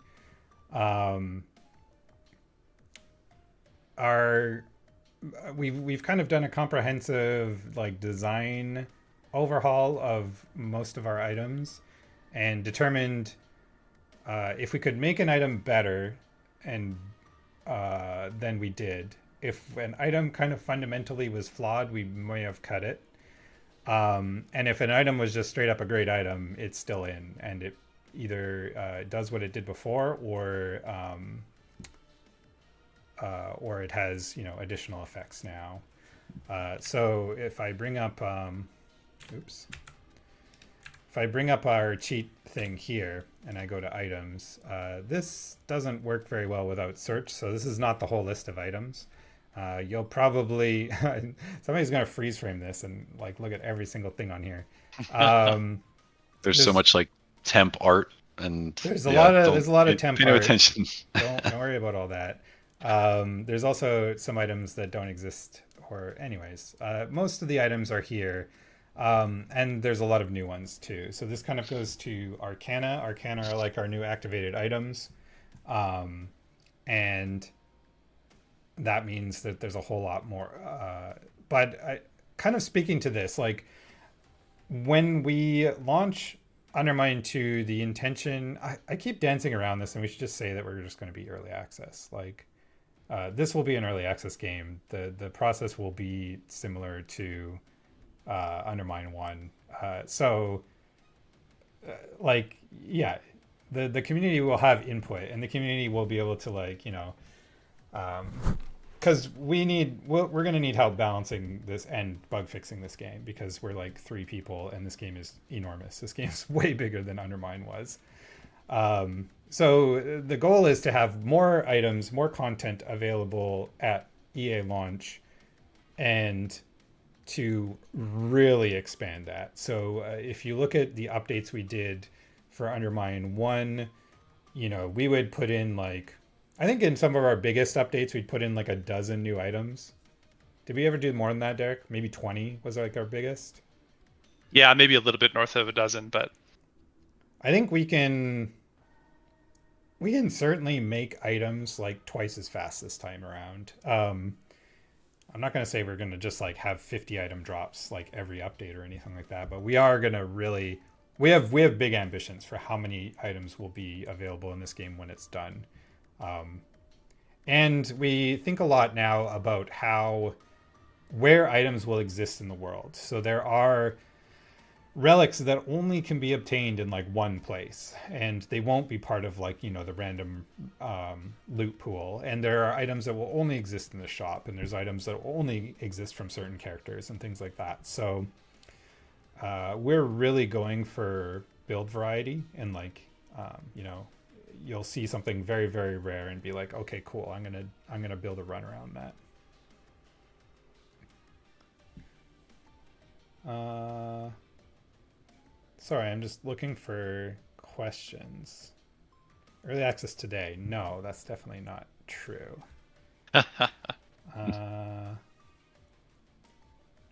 We've kind of done a comprehensive like design overhaul of most of our items and determined if we could make an item better and than we did. If an item kind of fundamentally was flawed, we may have cut it. And if an item was just straight up a great item, it's still in, and it either does what it did before, or it has additional effects now. So if I bring up, if I bring up our cheat thing here and I go to items, this doesn't work very well without search. So this is not the whole list of items. You'll probably somebody's going to freeze frame this and like look at every single thing on here. There's so much like temp art and there's a lot of temp pay no art. attention. Don't worry about all that. There's also some items that don't exist, or anyways, most of the items are here. And there's a lot of new ones too. So this kind of goes to Arcana. Arcana are like our new activated items. And that means that there's a whole lot more. But I kind of speaking to this, like when we launch Undermine 2, the intention, I keep dancing around this, and we should just say that we're just going to be early access. Like this will be an early access game. The process will be similar to Undermine 1. The community will have input, and the community will be able to because we're going to need help balancing this and bug fixing this game, because we're like 3 people and this game is enormous. This game is way bigger than Undermine was. So the goal is to have more items, more content available at EA launch, and to really expand that. So if you look at the updates we did for Undermine 1, we would put in I think in some of our biggest updates, we'd put in like a dozen new items. Did we ever do more than that, Derek? Maybe 20 was like our biggest? Yeah, maybe a little bit north of a dozen, but I think we can certainly make items like twice as fast this time around. I'm not going to say we're going to just like have 50 item drops like every update or anything like that, but we are going to really, we have big ambitions for how many items will be available in this game when it's done. And we think a lot now about where items will exist in the world. So there are relics that only can be obtained in like one place, and they won't be part of the random loot pool. And there are items that will only exist in the shop, and there's items that will only exist from certain characters and things like that. So we're really going for build variety, and you'll see something very, very rare and be like, okay, cool, I'm gonna build a run around that. Sorry, I'm just looking for questions. Early access today? No, that's definitely not true.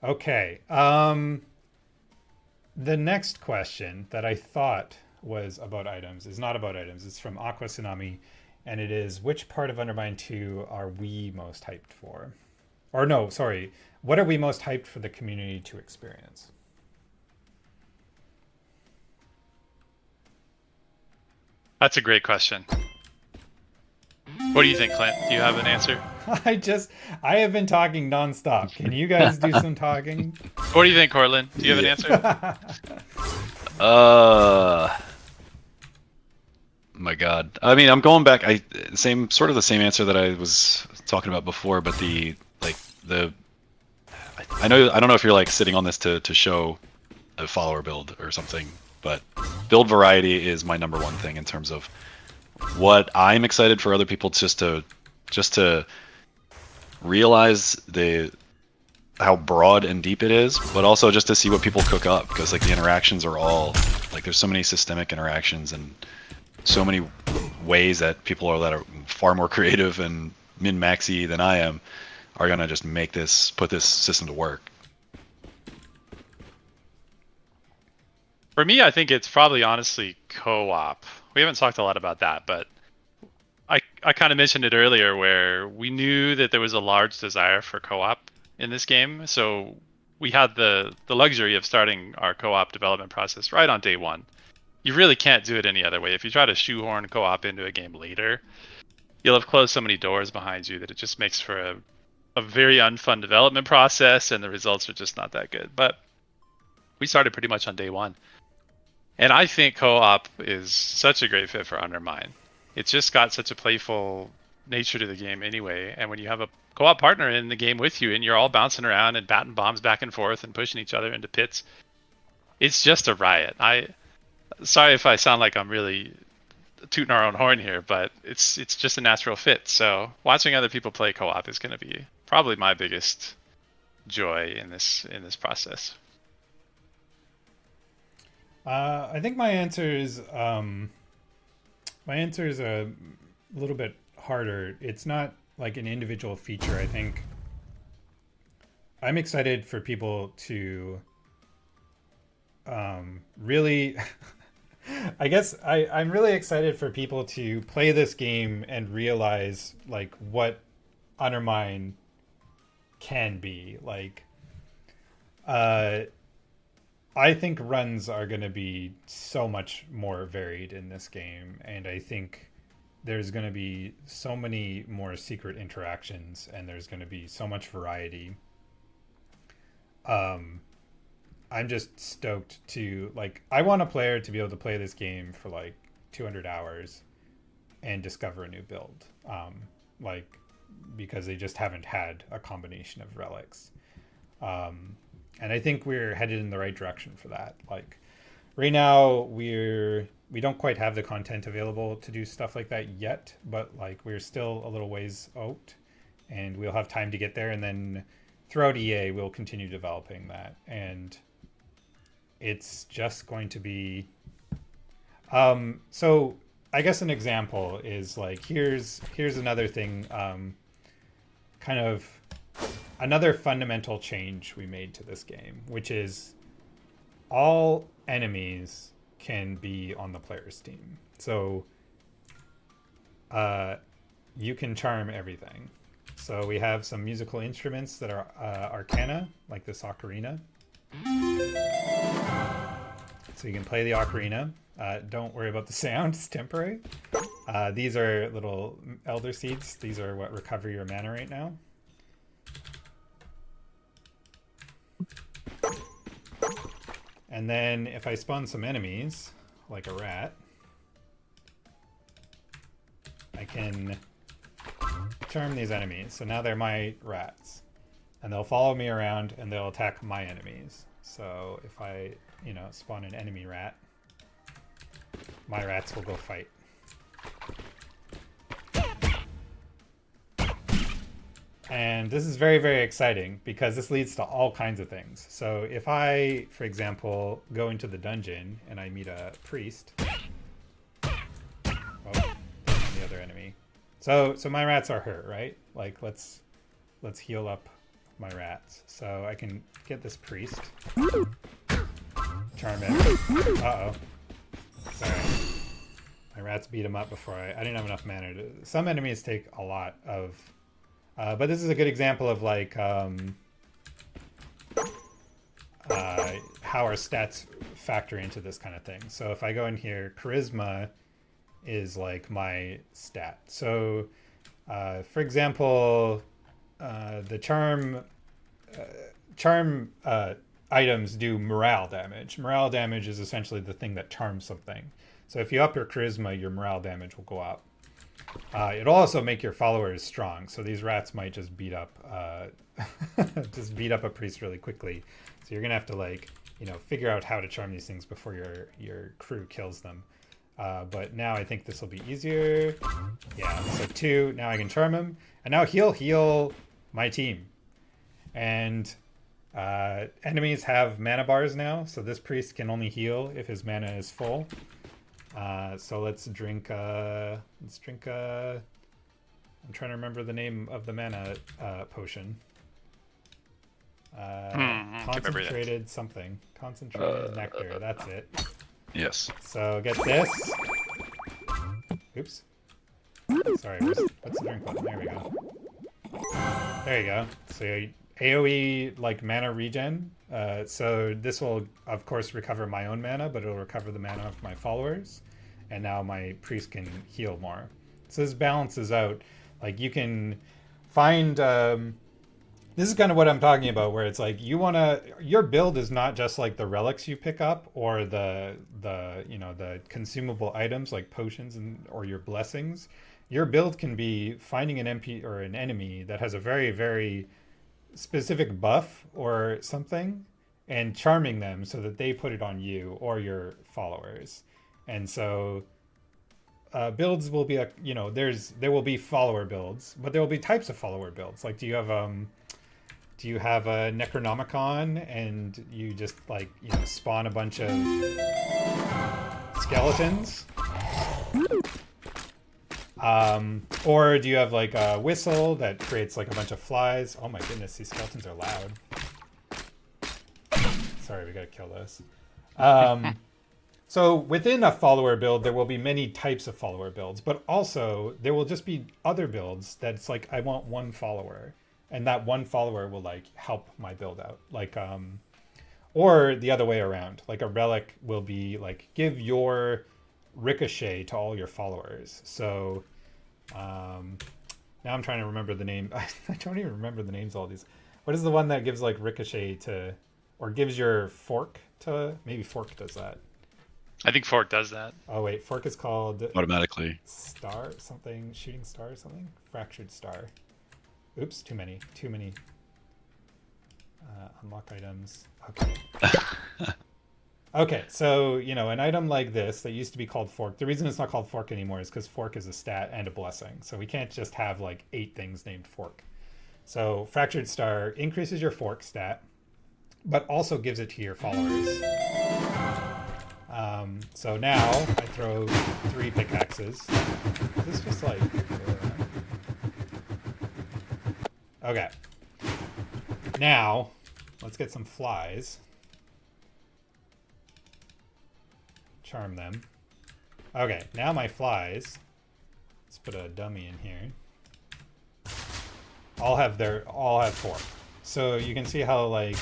Okay. The next question that I thought was about items is not about items. It's from Aqua Tsunami, and it is, which part of Undermine 2 are we most hyped for? Or no, sorry. What are we most hyped for the community to experience? that's a great question. What do you think, Clint? Do you have an answer? I have been talking nonstop. Can you guys do some talking? What do you think, Cortland? Do you have an answer? My God. I mean, I'm going back. The same answer that I was talking about before, but I don't know if you're like sitting on this to show a follower build or something, but build variety is my number one thing in terms of what I'm excited for other people just to realize how broad and deep it is, but also just to see what people cook up, because like the interactions are all like there's so many systemic interactions and so many ways that people are that are far more creative and min-maxy than I am are gonna just put this system to work. For me, I think it's probably honestly co-op. We haven't talked a lot about that, but I kind of mentioned it earlier where we knew that there was a large desire for co-op in this game. So we had the luxury of starting our co-op development process right on day one. You really can't do it any other way. If you try to shoehorn co-op into a game later, you'll have closed so many doors behind you that it just makes for a very unfun development process, and the results are just not that good. But we started pretty much on day one. And I think co-op is such a great fit for UnderMine. It's just got such a playful nature to the game anyway. And when you have a co-op partner in the game with you and you're all bouncing around and batting bombs back and forth and pushing each other into pits, it's just a riot. Sorry if I sound like I'm really tooting our own horn here, but it's just a natural fit. So watching other people play co-op is going to be probably my biggest joy in this process. I think my answer is a little bit harder. It's not like an individual feature. I think I'm excited for people to really I guess I'm really excited for people to play this game and realize like what Undermine can be. Like I think runs are going to be so much more varied in this game, and I think there's going to be so many more secret interactions, and there's going to be so much variety. Um, I'm just stoked to like. I want a player to be able to play this game for like 200 hours and discover a new build, like because they just haven't had a combination of relics. And I think we're headed in the right direction for that. Like right now, we don't quite have the content available to do stuff like that yet, but like we're still a little ways out, and we'll have time to get there. And then throughout EA, we'll continue developing that, and it's just going to be. So I guess an example is like here's another thing, kind of another fundamental change we made to this game, which is all enemies can be on the player's team. So you can charm everything. So we have some musical instruments that are arcana, like this ocarina. So you can play the ocarina. Don't worry about the sound, it's temporary. These are little elder seeds. These are what recover your mana right now. And then if I spawn some enemies, like a rat, I can charm these enemies. So now they're my rats. And they'll follow me around and they'll attack my enemies. So if I, spawn an enemy rat, my rats will go fight. And this is very, very exciting because this leads to all kinds of things. So if I, for example, go into the dungeon and I meet a priest, the other enemy. So my rats are hurt, right? Like let's heal up my rats. So I can get this priest, charm him. Uh-oh. Sorry. My rats beat him up before I didn't have enough mana. Some enemies take a lot of. But this is a good example of like how our stats factor into this kind of thing. So if I go in here, charisma is like my stat. So for example, the charm items do morale damage. Morale damage is essentially the thing that charms something. So if you up your charisma, your morale damage will go up. It'll also make your followers strong. So these rats might just beat up a priest really quickly. So you're gonna have to figure out how to charm these things before your crew kills them. But now I think this will be easier. Yeah. So 2. Now I can charm him, and now he'll heal my team. And enemies have mana bars now, so this priest can only heal if his mana is full. So let's drink. I'm trying to remember the name of the mana potion. Concentrated something. Concentrated nectar. That's it. Yes. So get this. Oops. Sorry. What's the drink button? There we go. There you go. So AoE like mana regen. So this will of course recover my own mana, but it'll recover the mana of my followers. And now my priest can heal more. So this balances out. Like you can find. This is kind of what I'm talking about, where it's like your build is not just like the relics you pick up or the consumable items like potions or your blessings. Your build can be finding an MP or an enemy that has a very, very specific buff or something and charming them so that they put it on you or your followers. And so builds will be there will be follower builds, but there will be types of follower builds. Like do you have a Necronomicon and you just spawn a bunch of skeletons? Or do you have like a whistle that creates like a bunch of flies? Oh my goodness, these skeletons are loud. Sorry, we gotta kill this. So within a follower build, there will be many types of follower builds, but also there will just be other builds that's like, I want one follower, and that one follower will like help my build out. Like, or the other way around, like a relic will be like, give your ricochet to all your followers. So now I'm trying to remember the name. I don't even remember the names of all these. What is the one that gives like ricochet to, or gives your fork to, maybe fork does that. I think Fork does that. Oh wait, fork is called Automatically. Star something, shooting star or something? Fractured star. Oops, too many. Unlock items. Okay. Okay, so, an item like this that used to be called Fork, the reason it's not called Fork anymore is because Fork is a stat and a blessing. So we can't just have like 8 things named Fork. So Fractured Star increases your Fork stat, but also gives it to your followers. So now I throw 3 pickaxes. Is this just like... Okay. Now, let's get some flies. Charm them. Okay, now my flies. Let's put a dummy in here. All have fork. So you can see how like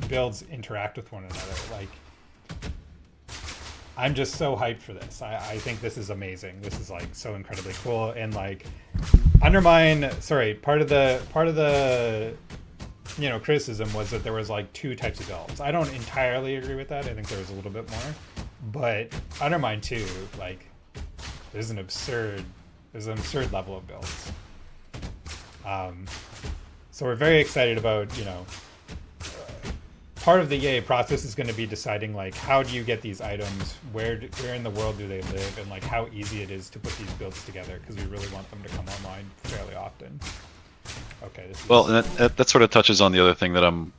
builds interact with one another. Like, I'm just so hyped for this. I think this is amazing. This is like so incredibly cool. And like UnderMine, sorry, part of the criticism was that there was like 2 types of builds. I don't entirely agree with that. I think there was a little bit more. But UnderMine 2, like, there's an absurd level of builds. So we're very excited about, part of the EA process is going to be deciding like how do you get these items, where in the world do they live, and like how easy it is to put these builds together, because we really want them to come online fairly often. Okay. Well, that sort of touches on the other thing that I'm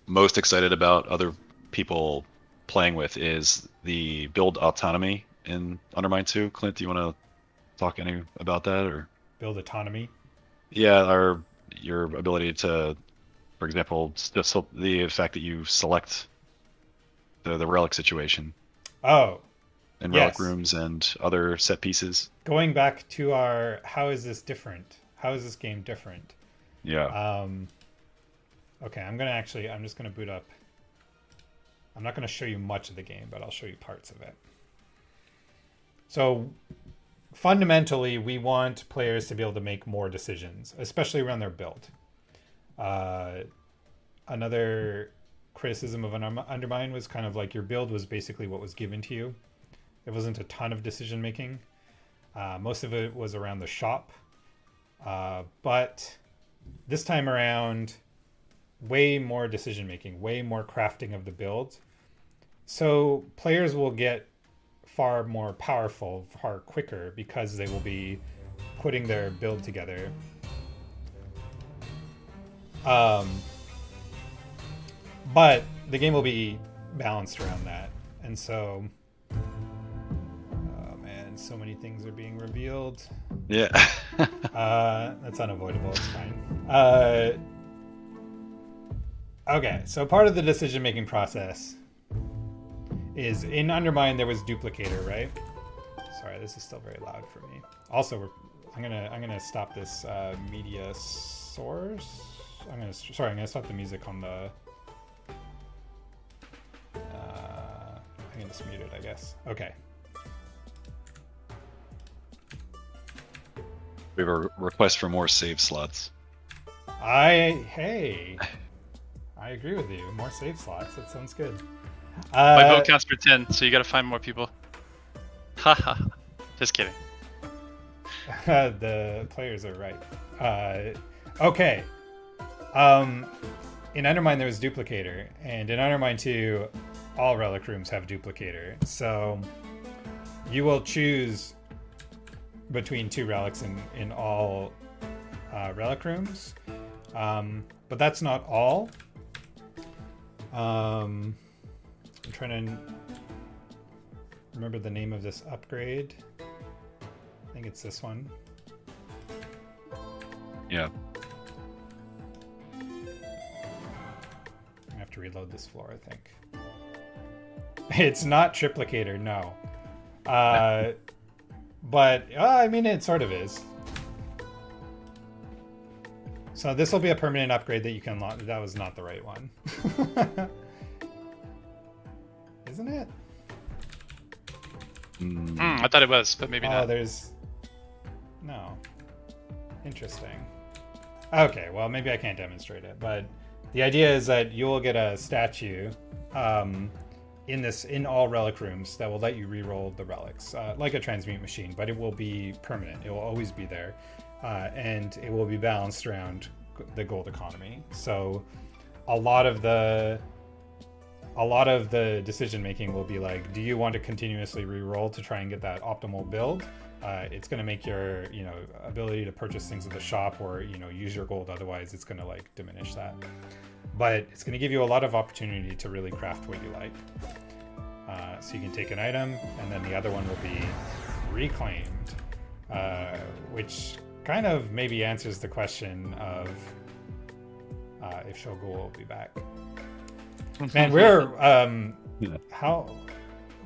most excited about other people playing with is the build autonomy in UnderMine 2. Clint, do you want to talk any about that, or build autonomy? Yeah, or your ability to, for example, just the fact that you select the relic situation. Oh. And relic rooms and other set pieces. Going back to our, how is this different? How is this game different? Yeah. Okay, I'm just gonna boot up. I'm not gonna show you much of the game, but I'll show you parts of it. So fundamentally, we want players to be able to make more decisions, especially around their build. Another criticism of UnderMine was kind of like your build was basically what was given to you. There wasn't a ton of decision making. Most of it was around the shop. But this time around, way more decision making, way more crafting of the build. So players will get far more powerful, far quicker, because they will be putting their build together. Um, but the game will be balanced around that, and so, oh man, so many things are being revealed. Yeah. That's unavoidable. It's fine. Okay, so part of the decision-making process is in UnderMine there was duplicator, right? Sorry, this is still very loud for me. Also, I'm gonna stop this media source. I'm gonna stop the music on the. I can just mute it, I guess. Okay. We have a request for more save slots. Hey, I agree with you. More save slots. That sounds good. My vote counts for 10, so you gotta find more people. Haha. Just kidding. The players are right. Okay. In UnderMine there was duplicator, and in UnderMine 2, all relic rooms have duplicator. So you will choose between two relics in all relic rooms, but that's not all. I'm trying to remember the name of this upgrade. I think it's this one. Yeah. I have to reload this floor, I think. It's not triplicator, no. But I mean, it sort of is. So this will be a permanent upgrade that you can launch. That was not the right one. Isn't it? I thought it was, but maybe not. Oh, there's... No. Interesting. Okay, well, maybe I can't demonstrate it, but the idea is that you will get a statue in all relic rooms that will let you re-roll the relics, like a transmute machine, but it will be permanent. It will always be there, and it will be balanced around the gold economy. So a lot of the decision making will be like, do you want to continuously re-roll to try and get that optimal build? It's going to make your ability to purchase things at the shop or use your gold, otherwise it's going to like diminish that. But it's going to give you a lot of opportunity to really craft what you like. So you can take an item, and then the other one will be reclaimed, which kind of maybe answers the question of if Shogul will be back. Man, we're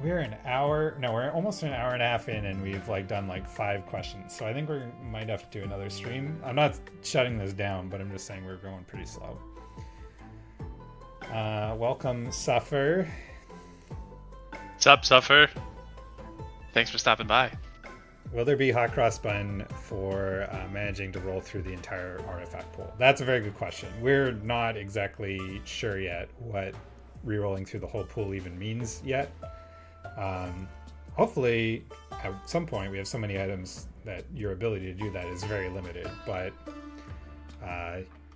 we're an hour. No, we're almost an hour and a half in, and we've done 5 questions. So I think we might have to do another stream. I'm not shutting this down, but I'm just saying we're going pretty slow. Welcome, Suffer. What's up, Suffer? Thanks for stopping by. Will there be hot cross bun for managing to roll through the entire artifact pool? That's a very good question. We're not exactly sure yet what re-rolling through the whole pool even means yet. Hopefully, at some point, we have so many items that your ability to do that is very limited. But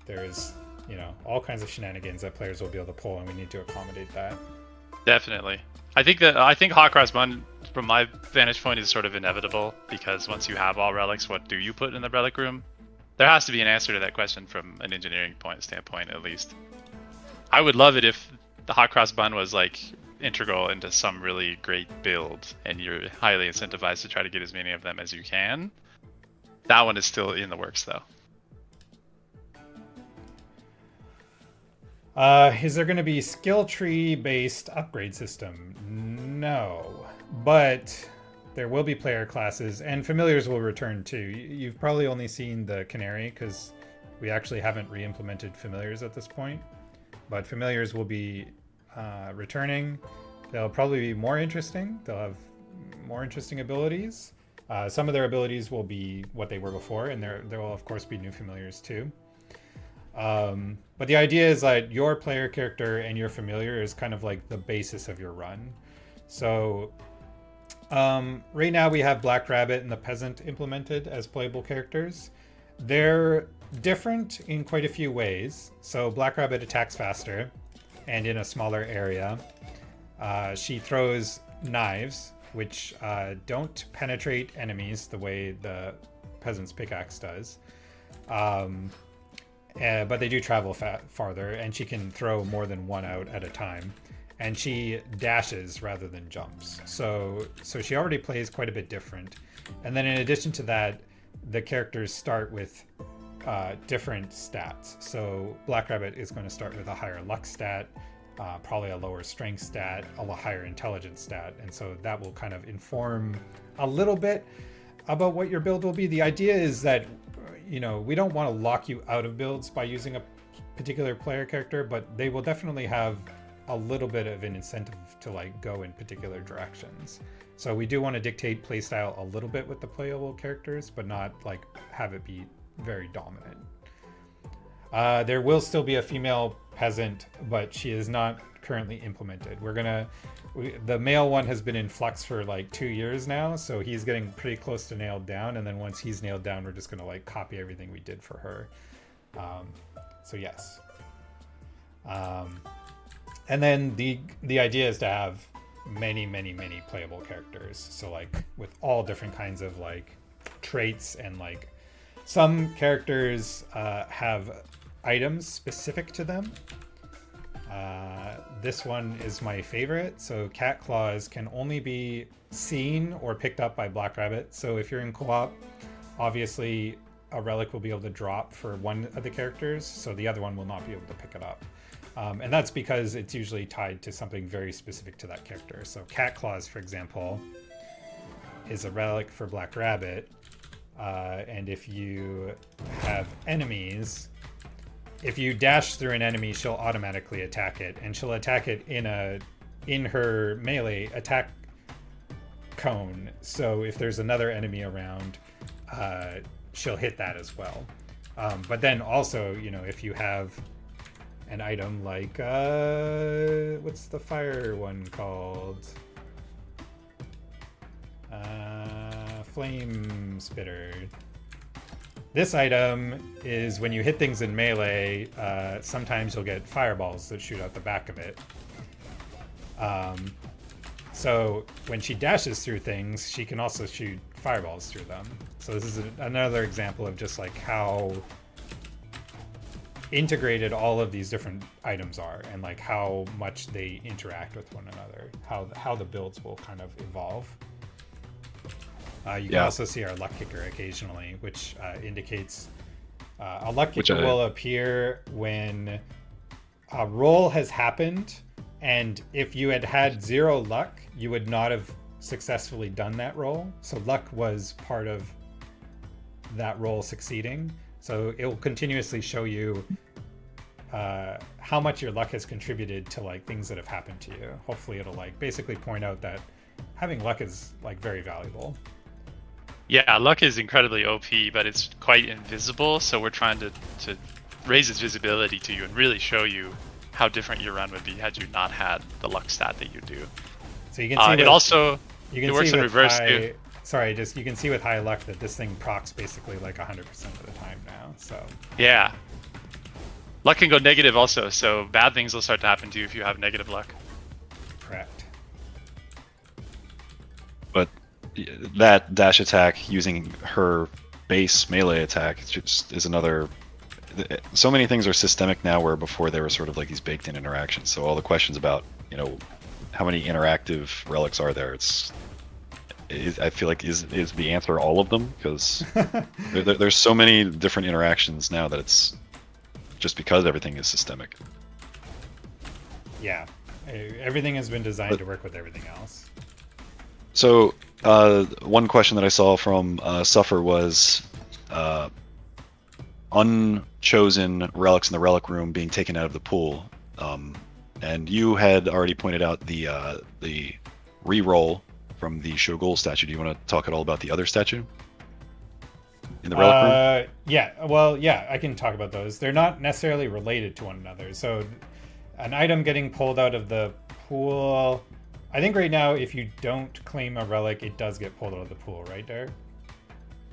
there's all kinds of shenanigans that players will be able to pull, and we need to accommodate that. Definitely. I think hot cross bun, from my vantage point, is sort of inevitable, because once you have all relics, what do you put in the relic room? There has to be an answer to that question from an engineering standpoint, at least. I would love it if the hot cross bun was integral into some really great build, and you're highly incentivized to try to get as many of them as you can. That one is still in the works, though. Is there going to be skill tree based upgrade system? No, but there will be player classes, and familiars will return too. You've probably only seen the canary because we actually haven't re-implemented familiars at this point, but familiars will be returning. They'll probably be more interesting. They'll have more interesting abilities. Some of their abilities will be what they were before, and there will of course be new familiars too. But the idea is that your player character and your familiar is kind of like the basis of your run. So right now we have Black Rabbit and the Peasant implemented as playable characters. They're different in quite a few ways. So Black Rabbit attacks faster and in a smaller area. She throws knives, which don't penetrate enemies the way the Peasant's pickaxe does. but they do travel farther, and she can throw more than one out at a time. And she dashes rather than jumps. So she already plays quite a bit different. And then in addition to that, the characters start with different stats. So Black Rabbit is going to start with a higher luck stat, probably a lower strength stat, a higher intelligence stat. And so that will kind of inform a little bit about what your build will be. The idea is that, we don't want to lock you out of builds by using a particular player character, but they will definitely have a little bit of an incentive to like go in particular directions. So we do want to dictate playstyle a little bit with the playable characters, but not like have it be very dominant. There will still be a female peasant, but she is not currently implemented. The male one has been in flux for like 2 years now, so he's getting pretty close to nailed down. And then once he's nailed down, we're just gonna like copy everything we did for her. So yes. And then the idea is to have many playable characters. So like with all different kinds of like traits, and like some characters have items specific to them. This one is my favorite. So cat claws can only be seen or picked up by Black Rabbit. So if you're in co-op, obviously a relic will be able to drop for one of the characters, so the other one will not be able to pick it up. And that's because it's usually tied to something very specific to that character. So cat claws, for example, is a relic for Black Rabbit. And if you have enemies, if you dash through an enemy, she'll automatically attack it, and she'll attack it in her melee attack cone. So if there's another enemy around, she'll hit that as well. But then also, if you have an item like what's the fire one called? Flame spitter. This item is when you hit things in melee, sometimes you'll get fireballs that shoot out the back of it. So when she dashes through things, she can also shoot fireballs through them. So this is another example of just like how integrated all of these different items are, and like how much they interact with one another, how the builds will kind of evolve. You can also see our luck kicker occasionally, which indicates a luck kicker will appear when a roll has happened, and if you had 0 luck, you would not have successfully done that roll. So luck was part of that roll succeeding. So it will continuously show you how much your luck has contributed to like things that have happened to you. Hopefully it'll like basically point out that having luck is like very valuable. Yeah, luck is incredibly OP, but it's quite invisible, so we're trying to raise its visibility to you and really show you how different your run would be had you not had the luck stat that you do. So you can see it works in reverse too. Sorry, you can see with high luck that this thing procs basically like 100% of the time now. So yeah, luck can go negative also, so bad things will start to happen to you if you have negative luck. Correct. But that dash attack using her base melee attack just is another. So many things are systemic now, where before they were sort of like these baked-in interactions. So all the questions about how many interactive relics are there, I feel like is the answer all of them, because there's so many different interactions now that it's just because everything is systemic. Yeah, everything has been designed to work with everything else. So one question that I saw from Suffer was unchosen relics in the relic room being taken out of the pool, and you had already pointed out the re-roll from the Shogul statue. Do you want to talk at all about the other statue in the relic room? Yeah, I can talk about those. They're not necessarily related to one another. So an item getting pulled out of the pool, I think right now if you don't claim a relic, it does get pulled out of the pool, right, Derek?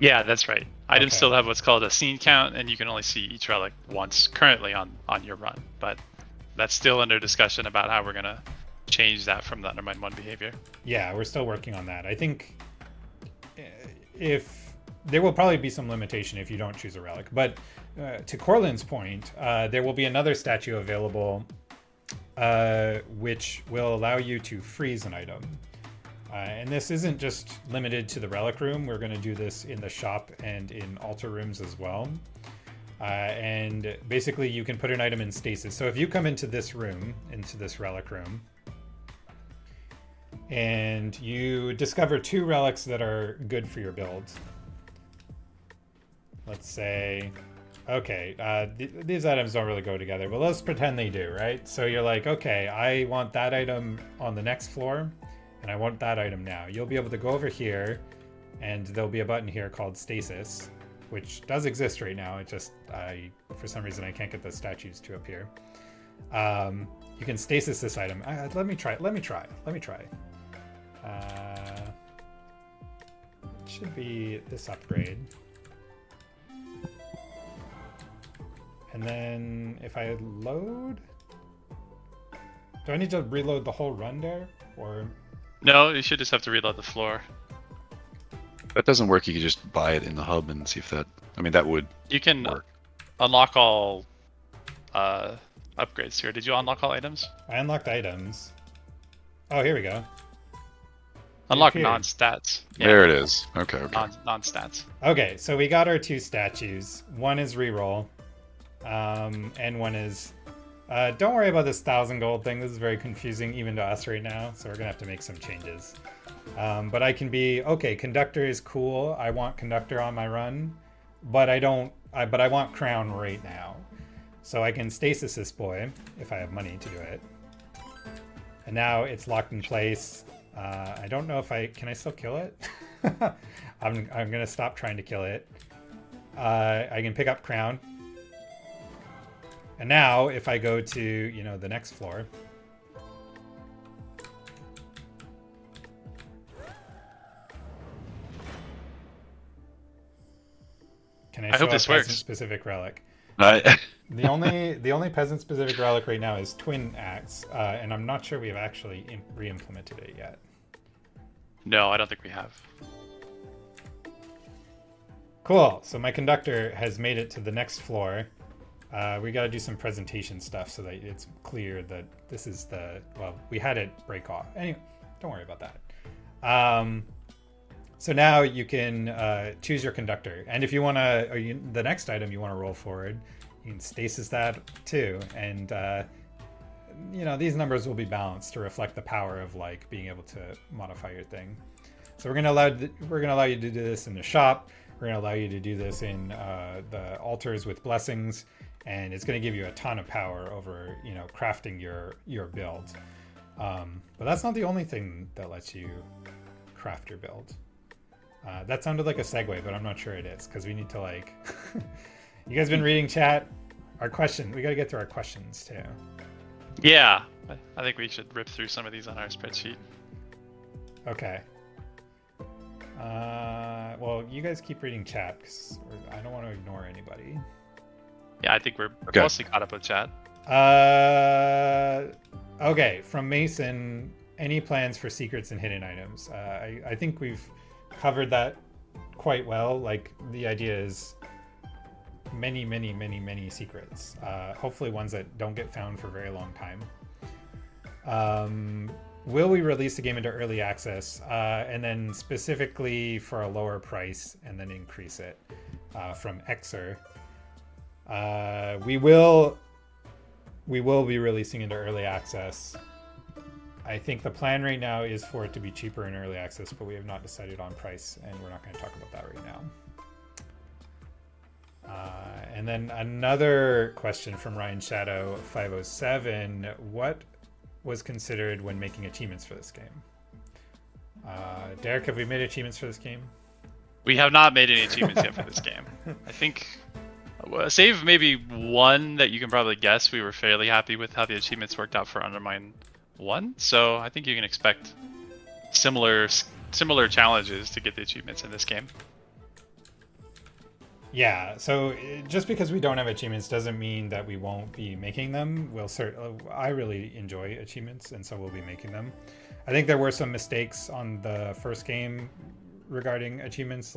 Yeah, that's right. Items still have what's called a scene count, and you can only see each relic once currently on your run. But that's still under discussion about how we're going to change that from the UnderMine 1 behavior. Yeah, we're still working on that. I think if there will probably be some limitation if you don't choose a relic, but to Corlin's point, there will be another statue available, which will allow you to freeze an item. And this isn't just limited to the relic room. We're going to do this in the shop and in altar rooms as well. And basically, you can put an item in stasis. So if you come into this room, into this relic room, and you discover 2 relics that are good for your build. Let's say, okay, these items don't really go together, but let's pretend they do, right? So you're like, okay, I want that item on the next floor, and I want that item now. You'll be able to go over here, and there'll be a button here called stasis, which does exist right now. It just, for some reason, I can't get the statues to appear. You can stasis this item. Let me try. It should be this upgrade. And then if I load, do I need to reload the whole run there, or? No, you should just have to reload the floor. If that doesn't work, you can just buy it in the hub and see if that. I mean, that would. You can work. Unlock all upgrades here. Did you unlock all items? I unlocked items. Oh, here we go. Unlock appeared. non-stats. Yeah, There it is. Okay. non-stats. Okay, so we got our 2 statues. One is reroll, and one is. Don't worry about this 1,000 gold thing. This is very confusing even to us right now, so we're gonna have to make some changes. But I can be okay. Conductor is cool. I want conductor on my run, but I don't. But I want crown right now, so I can stasis this boy if I have money to do it. And now it's locked in place. I don't know if can I still kill it? I'm gonna stop trying to kill it. I can pick up crown. And now if I go to, the next floor. Can I show hope a this works. peasant-specific relic? I, The only peasant-specific relic right now is Twin Axe, and I'm not sure we have actually re-implemented it yet. No, I don't think we have. Cool. So my conductor has made it to the next floor. We got to do some presentation stuff so that it's clear that this is we had it break off. Anyway, don't worry about that. So now you can choose your conductor, and if you want to, the next item you want to roll forward, you can stasis that too, and these numbers will be balanced to reflect the power of being able to modify your thing. So we're gonna allow you to do this in the shop. We're gonna allow you to do this in the altars with blessings, and it's gonna give you a ton of power over crafting your build. But that's not the only thing that lets you craft your build. That sounded like a segue, but I'm not sure it is, because we need to you guys been reading chat? We gotta get through our questions too. Yeah, I think we should rip through some of these on our spreadsheet. Okay. Well, you guys keep reading chat, because I don't want to ignore anybody. Yeah, I think we're Okay. mostly caught up with chat. Okay, from Mason, any plans for secrets and hidden items? I think we've covered that quite well. The idea is many secrets. Hopefully ones that don't get found for a very long time. Will we release the game into early access, and then specifically for a lower price, and then increase it from Xer? We will be releasing into early access. I think the plan right now is for it to be cheaper in early access, but we have not decided on price, and we're not going to talk about that right now. And then another question from Ryan Shadow 507: what was considered when making achievements for this game? Derek, have we made achievements for this game? We have not made any achievements yet for this game. I think, save maybe one that you can probably guess, we were fairly happy with how the achievements worked out for UnderMine 1. So I think you can expect similar challenges to get the achievements in this game. Yeah, so just because we don't have achievements doesn't mean that we won't be making them. I really enjoy achievements, and so we'll be making them. I think there were some mistakes on the first game regarding achievements,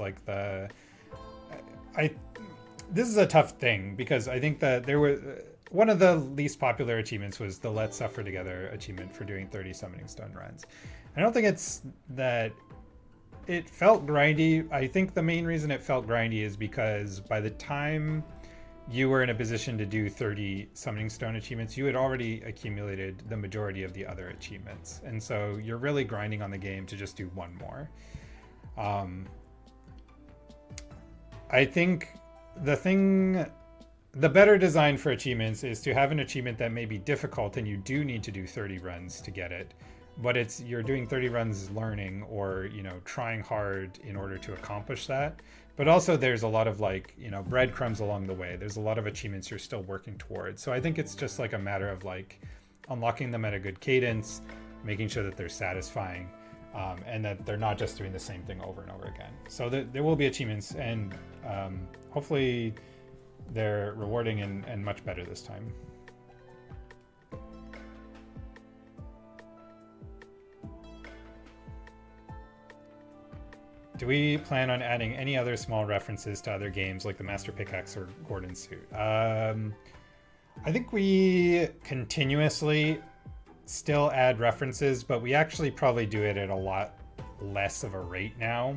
this is a tough thing because I think that there were one of the least popular achievements was the Let's Suffer Together achievement for doing 30 Summoning Stone runs. I don't think it's that it felt grindy. I think the main reason it felt grindy is because by the time you were in a position to do 30 Summoning Stone achievements, you had already accumulated the majority of the other achievements. And so you're really grinding on the game to just do one more. I think the better design for achievements is to have an achievement that may be difficult and you do need to do 30 runs to get it, but you're doing 30 runs learning or trying hard in order to accomplish that. But also there's a lot of breadcrumbs along the way. There's a lot of achievements you're still working towards. So I think it's just like a matter of unlocking them at a good cadence, making sure that they're satisfying, and that they're not just doing the same thing over and over again. So there will be achievements, and hopefully they're rewarding and much better this time. Do we plan on adding any other small references to other games like the Master Pickaxe or Gordon's Suit? I think we continuously still add references, but we actually probably do it at a lot less of a rate now.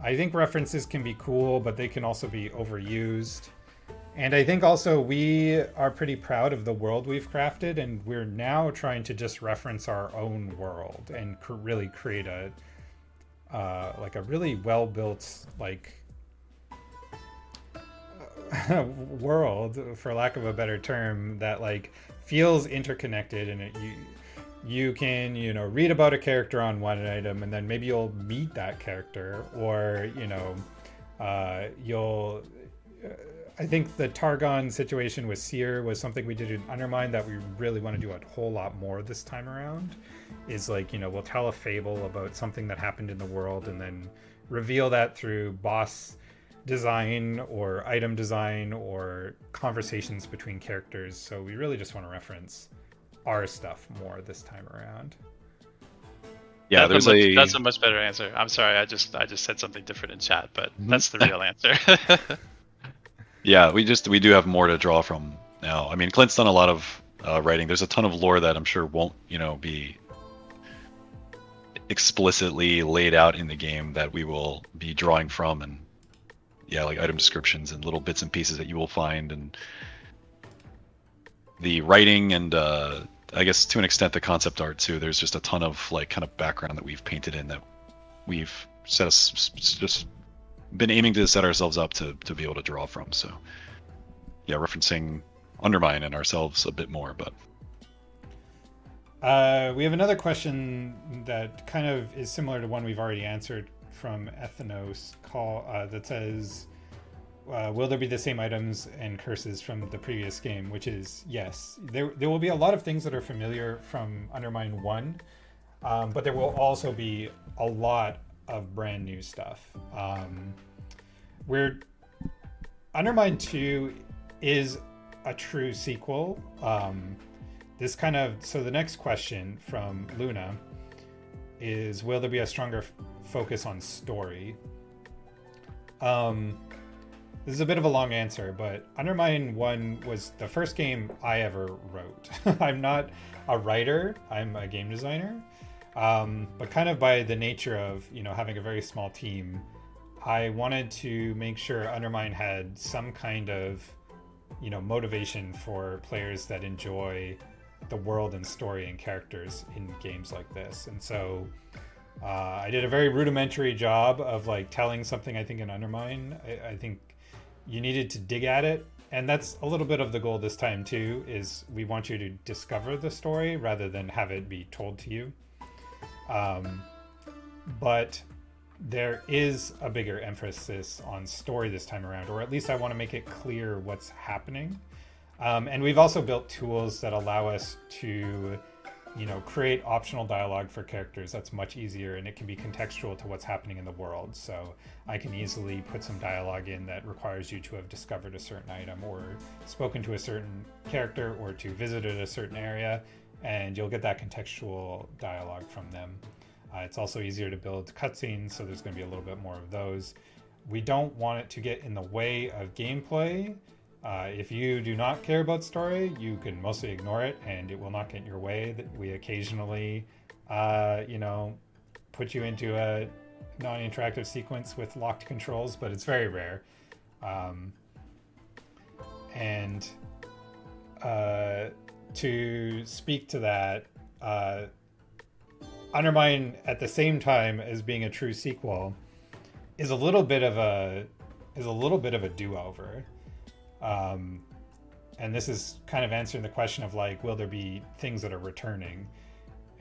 I think references can be cool, but they can also be overused. And I think also we are pretty proud of the world we've crafted, and we're now trying to just reference our own world and really create a really well-built world, for lack of a better term, that feels interconnected, and you can read about a character on one item, and then maybe you'll meet that character, or you'll I think the Targon situation with Seer was something we did in UnderMine that we really want to do a whole lot more this time around. Is we'll tell a fable about something that happened in the world and then reveal that through boss design or item design or conversations between characters. So we really just want to reference our stuff more this time around. Yeah, that's a much better answer. I'm sorry, I just said something different in chat, but that's the real answer. Yeah, we do have more to draw from now. I mean, Clint's done a lot of writing. There's a ton of lore that I'm sure won't be explicitly laid out in the game that we will be drawing from, and item descriptions and little bits and pieces that you will find, and the writing, and I guess to an extent the concept art too. There's just a ton of kind of background that we've painted in that we've just been aiming to set ourselves up to be able to draw from. So yeah, referencing UnderMine and ourselves a bit more. But we have another question that kind of is similar to one we've already answered from Ethnos that says, will there be the same items and curses from the previous game? Which is yes. There will be a lot of things that are familiar from UnderMine 1, but there will also be a lot of brand new stuff. UnderMine 2 is a true sequel. So the next question from Luna is, will there be a stronger focus on story? This is a bit of a long answer, but UnderMine 1 was the first game I ever wrote. I'm not a writer, I'm a game designer. But kind of by the nature of having a very small team, I wanted to make sure UnderMine had some kind of motivation for players that enjoy the world and story and characters in games like this. And so I did a very rudimentary job of telling something. I think in UnderMine, I think you needed to dig at it, and that's a little bit of the goal this time too, is we want you to discover the story rather than have it be told to you. But there is a bigger emphasis on story this time around, or at least I want to make it clear what's happening. And we've also built tools that allow us to create optional dialogue for characters that's much easier, and it can be contextual to what's happening in the world. So I can easily put some dialogue in that requires you to have discovered a certain item or spoken to a certain character or to visited a certain area, and you'll get that contextual dialogue from them. It's also easier to build cutscenes, so there's going to be a little bit more of those. we don't want it to get in the way of gameplay. If you do not care about story, you can mostly ignore it, and it will not get in your way. That we occasionally, put you into a non-interactive sequence with locked controls, but it's very rare. And to speak to that, UnderMine, at the same time as being a true sequel, is a little bit of a do-over. And this is kind of answering the question of like, will there be things that are returning?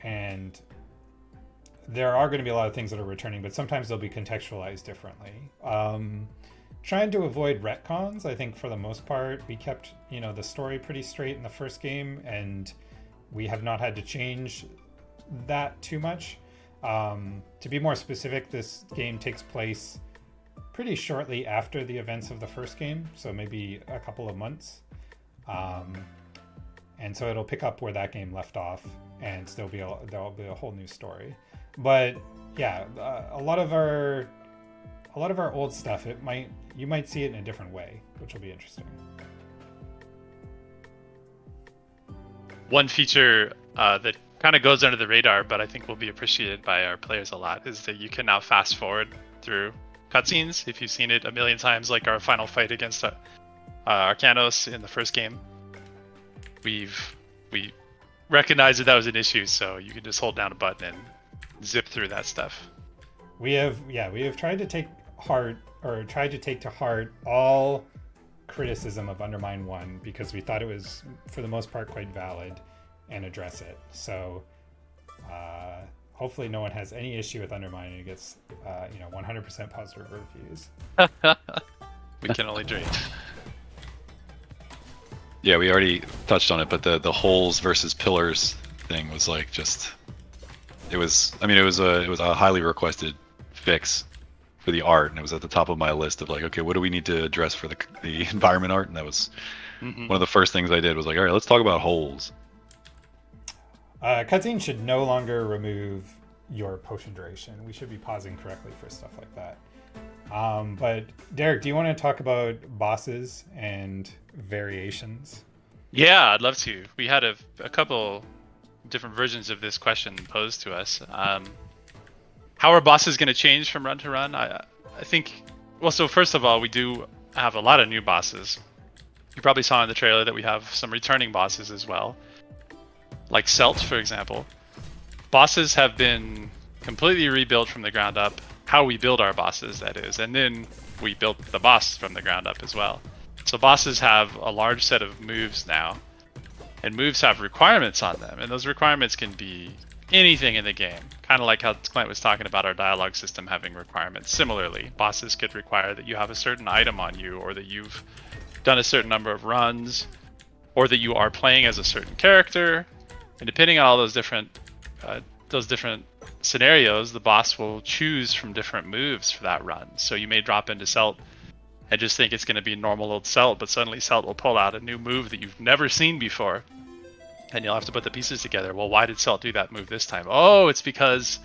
And there are going to be a lot of things that are returning, but sometimes they'll be contextualized differently. Trying to avoid retcons, I think for the most part, we kept, the story pretty straight in the first game, and we have not had to change that too much. To be more specific, this game takes place pretty shortly after the events of the first game, so maybe a couple of months. And so it'll pick up where that game left off, and there'll be a whole new story. But yeah, a lot of our old stuff, you might see it in a different way, which will be interesting. One feature that kind of goes under the radar, but I think will be appreciated by our players a lot, is that you can now fast forward through cutscenes. If you've seen it a million times, like our final fight against Arcanos in the first game, we recognized that was an issue, so you can just hold down a button and zip through that stuff. We have tried to take to heart all criticism of UnderMine 1 because we thought it was, for the most part, quite valid, and address it. So hopefully no one has any issue with UnderMine and it gets 100% positive reviews. We can only dream. Yeah, we already touched on it, but the holes versus pillars thing was like it was a highly requested fix for the art, and it was at the top of my list of like, okay, what do we need to address for the environment art? And that was one of the first things I did was like, all right, let's talk about holes. Cutscenes should no longer remove your potion duration. We should be pausing correctly for stuff like that. But Derek, do you want to talk about bosses and variations? Yeah, I'd love to. We had a couple different versions of this question posed to us. How are bosses going to change from run to run? I think, well, so first of all, we do have a lot of new bosses. You probably saw in the trailer that we have some returning bosses as well. Like Celt, for example. Bosses have been completely rebuilt from the ground up. How we build our bosses, that is. And then we built the boss from the ground up as well. So bosses have a large set of moves now. And moves have requirements on them. And those requirements can be anything in the game. Kind of like how Clint was talking about our dialogue system having requirements. Similarly, bosses could require that you have a certain item on you, or that you've done a certain number of runs, or that you are playing as a certain character. And depending on all those different scenarios, the boss will choose from different moves for that run. So you may drop into Celt and just think it's going to be normal old Celt, but suddenly Celt will pull out a new move that you've never seen before. And you'll have to put the pieces together. Well, why did Celt do that move this time? Oh, it's because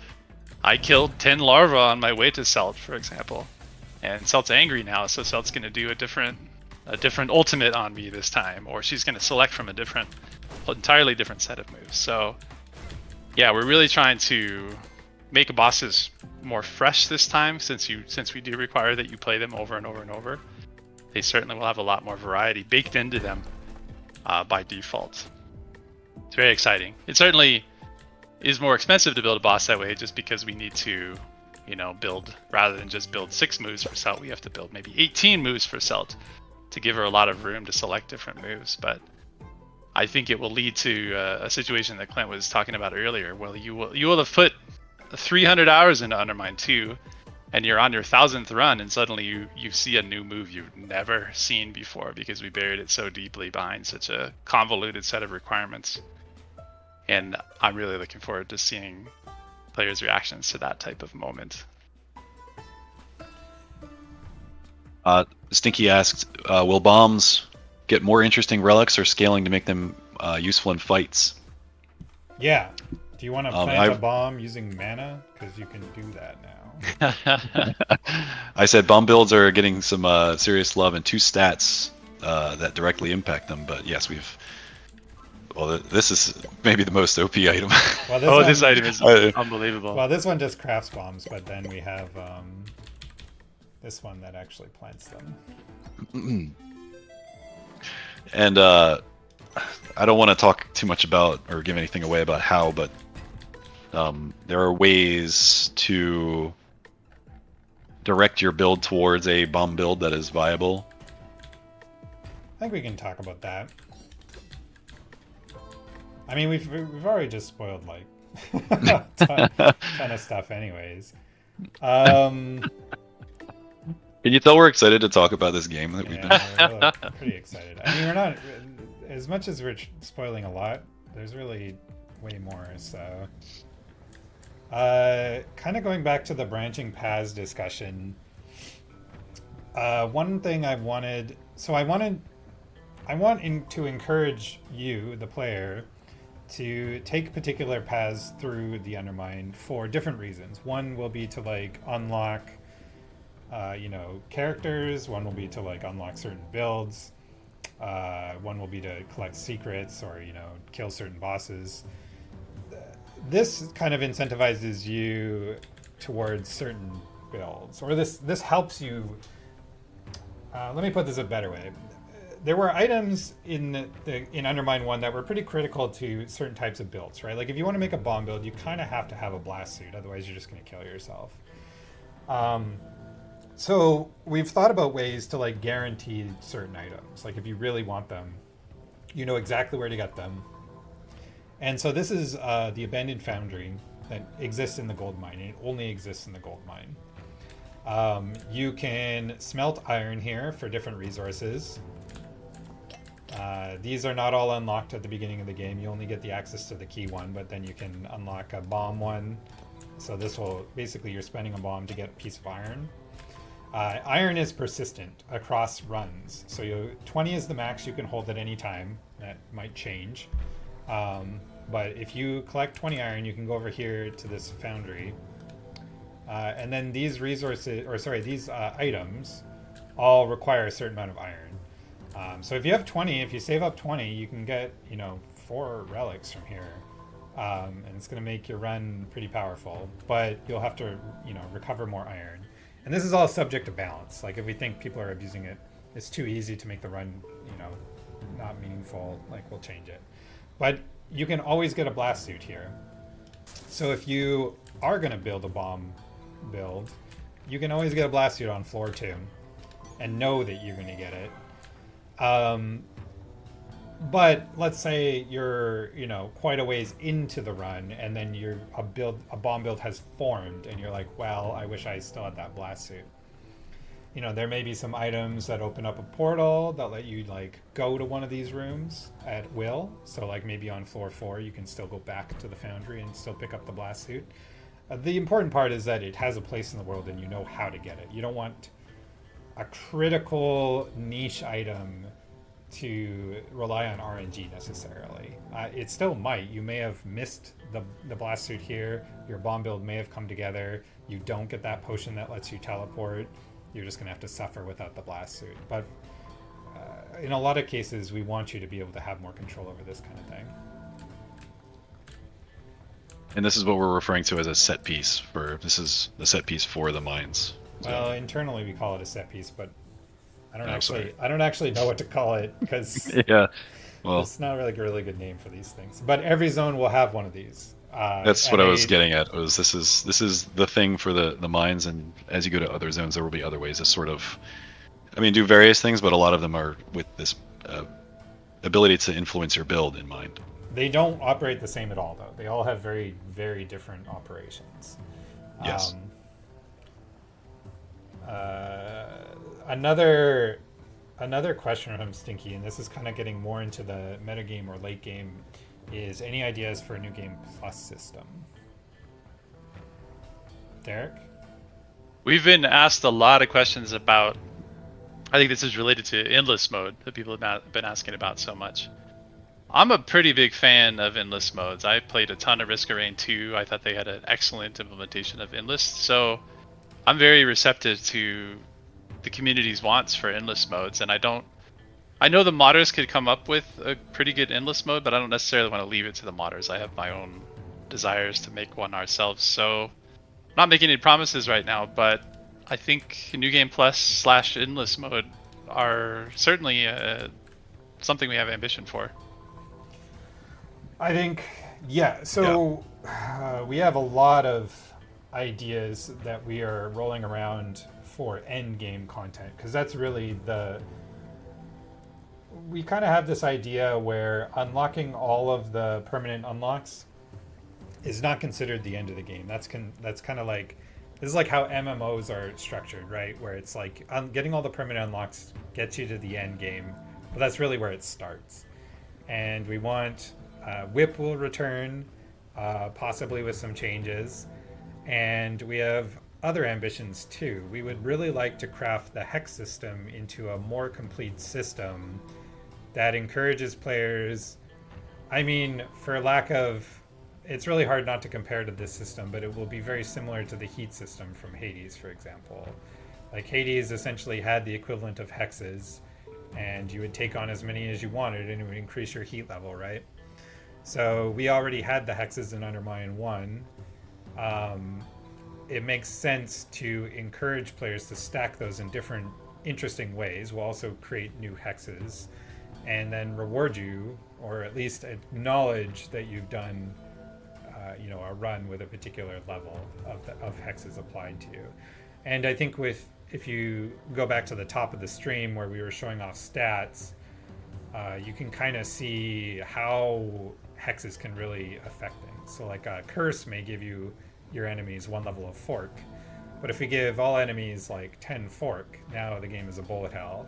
I killed 10 larvae on my way to Celt, for example. And Celt's angry now, so Celt's going to do a different ultimate on me this time. Or she's going to select from entirely different set of moves. So yeah, we're really trying to make bosses more fresh this time, since we do require that you play them over and over and over. They certainly will have a lot more variety baked into them by default. It's very exciting. It certainly is more expensive to build a boss that way, just because we need to, build, rather than just build 6 moves for Celt, we have to build maybe 18 moves for Celt to give her a lot of room to select different moves. But I think it will lead to a situation that Clint was talking about earlier. Well, you will have put 300 hours into UnderMine 2, and you're on your 1000th run, and suddenly you see a new move you've never seen before, because we buried it so deeply behind such a convoluted set of requirements. And I'm really looking forward to seeing players' reactions to that type of moment. Stinky asked, will bombs get more interesting relics or scaling to make them useful in fights? Yeah. Do you want to Um, plant I- a bomb using mana? Because you can do that now. I said bomb builds are getting some serious love and 2 stats that directly impact them. But yes, we've. Well, this is maybe the most OP item. Well, Oh, one, this item is I- unbelievable. well, this one just crafts bombs, but then we have this one that actually plants them. And I don't want to talk too much about or give anything away about how, but there are ways to direct your build towards a bomb build that is viable. I think we can talk about that. I mean, we've already just spoiled like a ton of stuff, anyways. Can you tell we're excited to talk about this game that we've been? Yeah, we're pretty excited. I mean, we're not as much as we're spoiling a lot. There's really way more. So, kind of going back to the branching paths discussion. One thing I want to encourage you, the player, to take particular paths through the Undermine for different reasons. One will be to like unlock, characters. One will be to like unlock certain builds. One will be to collect secrets or kill certain bosses. This kind of incentivizes you towards certain builds, or this helps you. Let me put this a better way. There were items in Undermine 1 that were pretty critical to certain types of builds, right? Like if you want to make a bomb build, you kind of have to have a blast suit, otherwise you're just going to kill yourself. So we've thought about ways to like guarantee certain items. Like if you really want them, you know exactly where to get them. And so this is the abandoned foundry that exists in the gold mine. It only exists in the gold mine. You can smelt iron here for different resources. These are not all unlocked at the beginning of the game. You only get the access to the key one, but then you can unlock a bomb one. So this will basically, you're spending a bomb to get a piece of iron. Iron is persistent across runs. So 20 is the max you can hold at any time. That might change. But if you collect 20 iron, you can go over here to this foundry. And then these these items all require a certain amount of iron. So if you have 20, if you save up 20, you can get, 4 relics from here. And it's going to make your run pretty powerful, but you'll have to, recover more iron. And this is all subject to balance. Like if we think people are abusing it, it's too easy to make the run, not meaningful, like we'll change it. But you can always get a blast suit here. So if you are going to build a bomb build, you can always get a blast suit on floor 2 and know that you're going to get it. But let's say you're, quite a ways into the run, and then a bomb build has formed, and you're like, well, I wish I still had that blast suit. There may be some items that open up a portal that let you like go to one of these rooms at will. So like maybe on floor 4, you can still go back to the foundry and still pick up the blast suit. The important part is that it has a place in the world and you know how to get it. You don't want a critical niche item to rely on RNG necessarily. It still might. You may have missed the blast suit here. Your bomb build may have come together. You don't get that potion that lets you teleport. You're just going to have to suffer without the blast suit. But in a lot of cases, we want you to be able to have more control over this kind of thing. And this is what we're referring to as a set piece. This is the set piece for the mines. So. Well, internally we call it a set piece, but I don't actually know what to call it because yeah, well, it's not really a really good name for these things. But every zone will have one of these. That's what I was getting at. This is the thing for the mines, and as you go to other zones, there will be other ways to sort of, do various things, but a lot of them are with this ability to influence your build in mind. They don't operate the same at all, though. They all have very, very different operations. Yes. Another question from Stinky, and this is kind of getting more into the metagame or late game, is any ideas for a new game plus system? Derek? We've been asked a lot of questions about, I think this is related to endless mode that people have been asking about so much. I'm a pretty big fan of endless modes. I played a ton of Risk of Rain 2. I thought they had an excellent implementation of endless. So I'm very receptive to the community's wants for endless modes, and I know the modders could come up with a pretty good endless mode, but I don't necessarily want to leave it to the modders. I have my own desires to make one ourselves. So I'm not making any promises right now, but I think New Game Plus slash endless mode are certainly something we have ambition for. I think, yeah. So we have a lot of ideas that we are rolling around for end game content because that's really the. We kind of have this idea where unlocking all of the permanent unlocks is not considered the end of the game. That's kind of like this is like how MMOs are structured, right? Where it's like getting all the permanent unlocks gets you to the end game, but that's really where it starts. And we want Whip will return, possibly with some changes, and we have other ambitions too. We would really like to craft the hex system into a more complete system that encourages players. I mean, for lack of, it's really hard not to compare to this system, but it will be very similar to the heat system from Hades, for example. Like Hades essentially had the equivalent of hexes, and you would take on as many as you wanted, and it would increase your heat level, right? So we already had the hexes in Undermine 1. Um, it makes sense to encourage players to stack those in different interesting ways. We'll also create new hexes and then reward you, or at least acknowledge that you've done, a run with a particular level of hexes applied to you. And I think if you go back to the top of the stream where we were showing off stats, you can kind of see how hexes can really affect things. So like a curse may give your enemies one level of fork, but if we give all enemies like 10 fork, now the game is a bullet hell.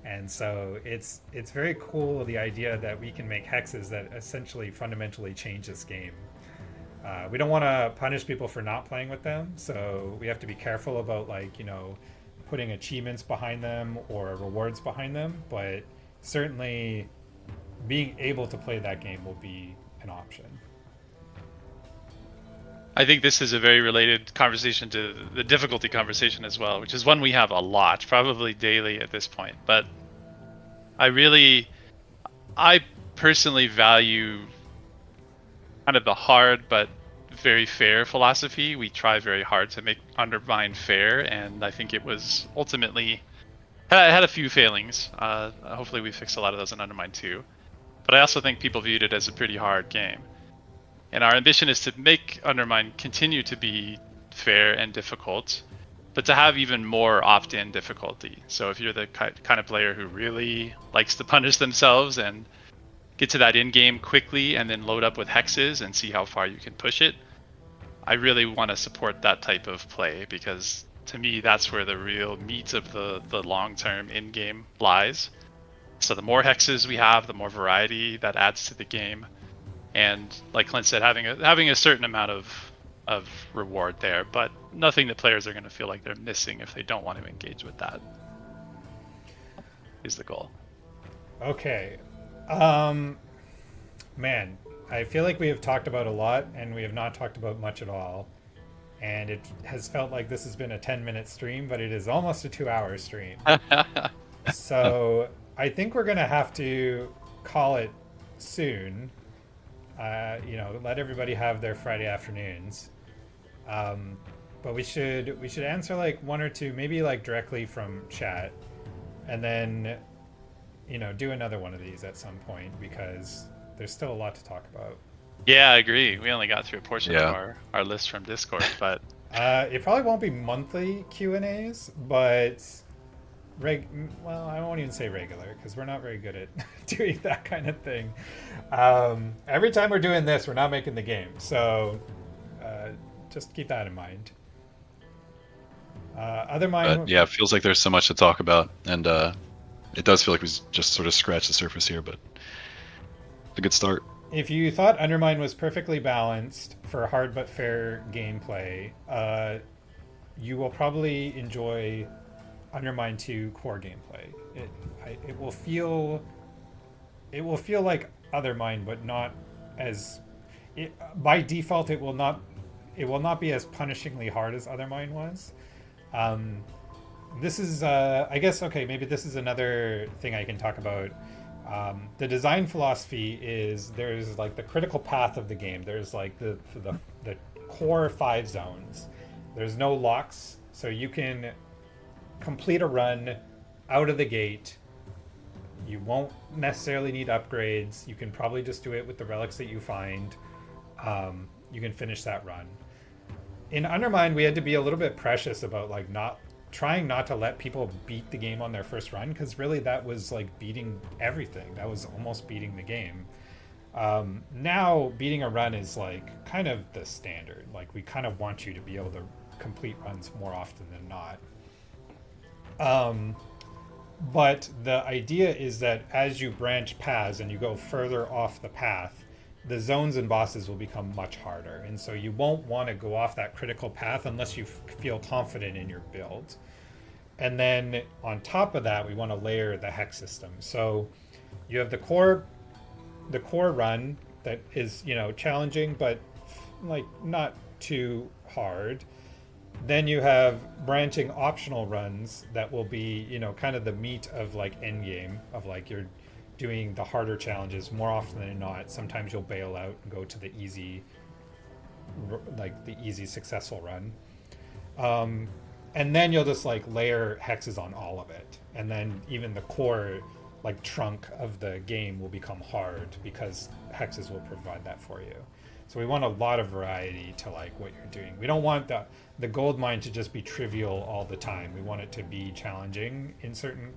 And so it's very cool, the idea that we can make hexes that essentially fundamentally change this game. We don't want to punish people for not playing with them, so we have to be careful about putting achievements behind them or rewards behind them, but certainly being able to play that game will be an option. I think this is a very related conversation to the difficulty conversation as well, which is one we have a lot, probably daily at this point. But I personally value kind of the hard but very fair philosophy. We try very hard to make Undermine fair, and I think it was ultimately had a few failings. Hopefully we fixed a lot of those in Undermine 2. But I also think people viewed it as a pretty hard game. And our ambition is to make Undermine continue to be fair and difficult, but to have even more opt-in difficulty. So if you're the kind of player who really likes to punish themselves and get to that end game quickly and then load up with hexes and see how far you can push it, I really want to support that type of play, because to me that's where the real meat of the long-term end game lies. So the more hexes we have, the more variety that adds to the game. And like Clint said, having a certain amount of reward there, but nothing that players are going to feel like they're missing if they don't want to engage with that, is the goal. Okay. Man, I feel like we have talked about a lot and we have not talked about much at all. And it has felt like this has been a 10-minute stream, but it is almost a 2-hour stream. So I think we're going to have to call it soon. Let everybody have their Friday afternoons. But we should answer like one or two, maybe like directly from chat, and then do another one of these at some point, because there's still a lot to talk about. Yeah, I agree. We only got through a portion of our list from Discord, but it probably won't be monthly Q&As, but well, I won't even say regular, because we're not very good at doing that kind of thing. Every time we're doing this, we're not making the game, so just keep that in mind. But yeah, it feels like there's so much to talk about, and it does feel like we just sort of scratched the surface here, but it's a good start. If you thought Undermine was perfectly balanced for hard but fair gameplay, you will probably enjoy Undermine 2 core gameplay. It will feel like UnderMine, but not as by default it will not be as punishingly hard as UnderMine was. Um, this is I guess okay, maybe this is another thing I can talk about. The design philosophy is there's like the critical path of the game. There's like the core 5 zones. There's no locks, so you can complete a run out of the gate. You won't necessarily need upgrades. You can probably just do it with the relics that you find. You can finish that run. In UnderMine, we had to be a little bit precious about like not trying not to let people beat the game on their first run, because really that was like beating everything. That was almost beating the game. Now beating a run is like kind of the standard. Like we kind of want you to be able to complete runs more often than not. But the idea is that as you branch paths and you go further off the path, the zones and bosses will become much harder. And so you won't want to go off that critical path unless you feel confident in your build. And then on top of that, we want to layer the hex system. So you have the core run that is, challenging, but like not too hard. Then you have branching optional runs that will be, kind of the meat of like Endgame, of like you're doing the harder challenges more often than not. Sometimes you'll bail out and go to the easy successful run. And then you'll just like layer hexes on all of it. And then even the core like trunk of the game will become hard because hexes will provide that for you. So we want a lot of variety to like what you're doing. We don't want the gold mine to just be trivial all the time. We want it to be challenging in certain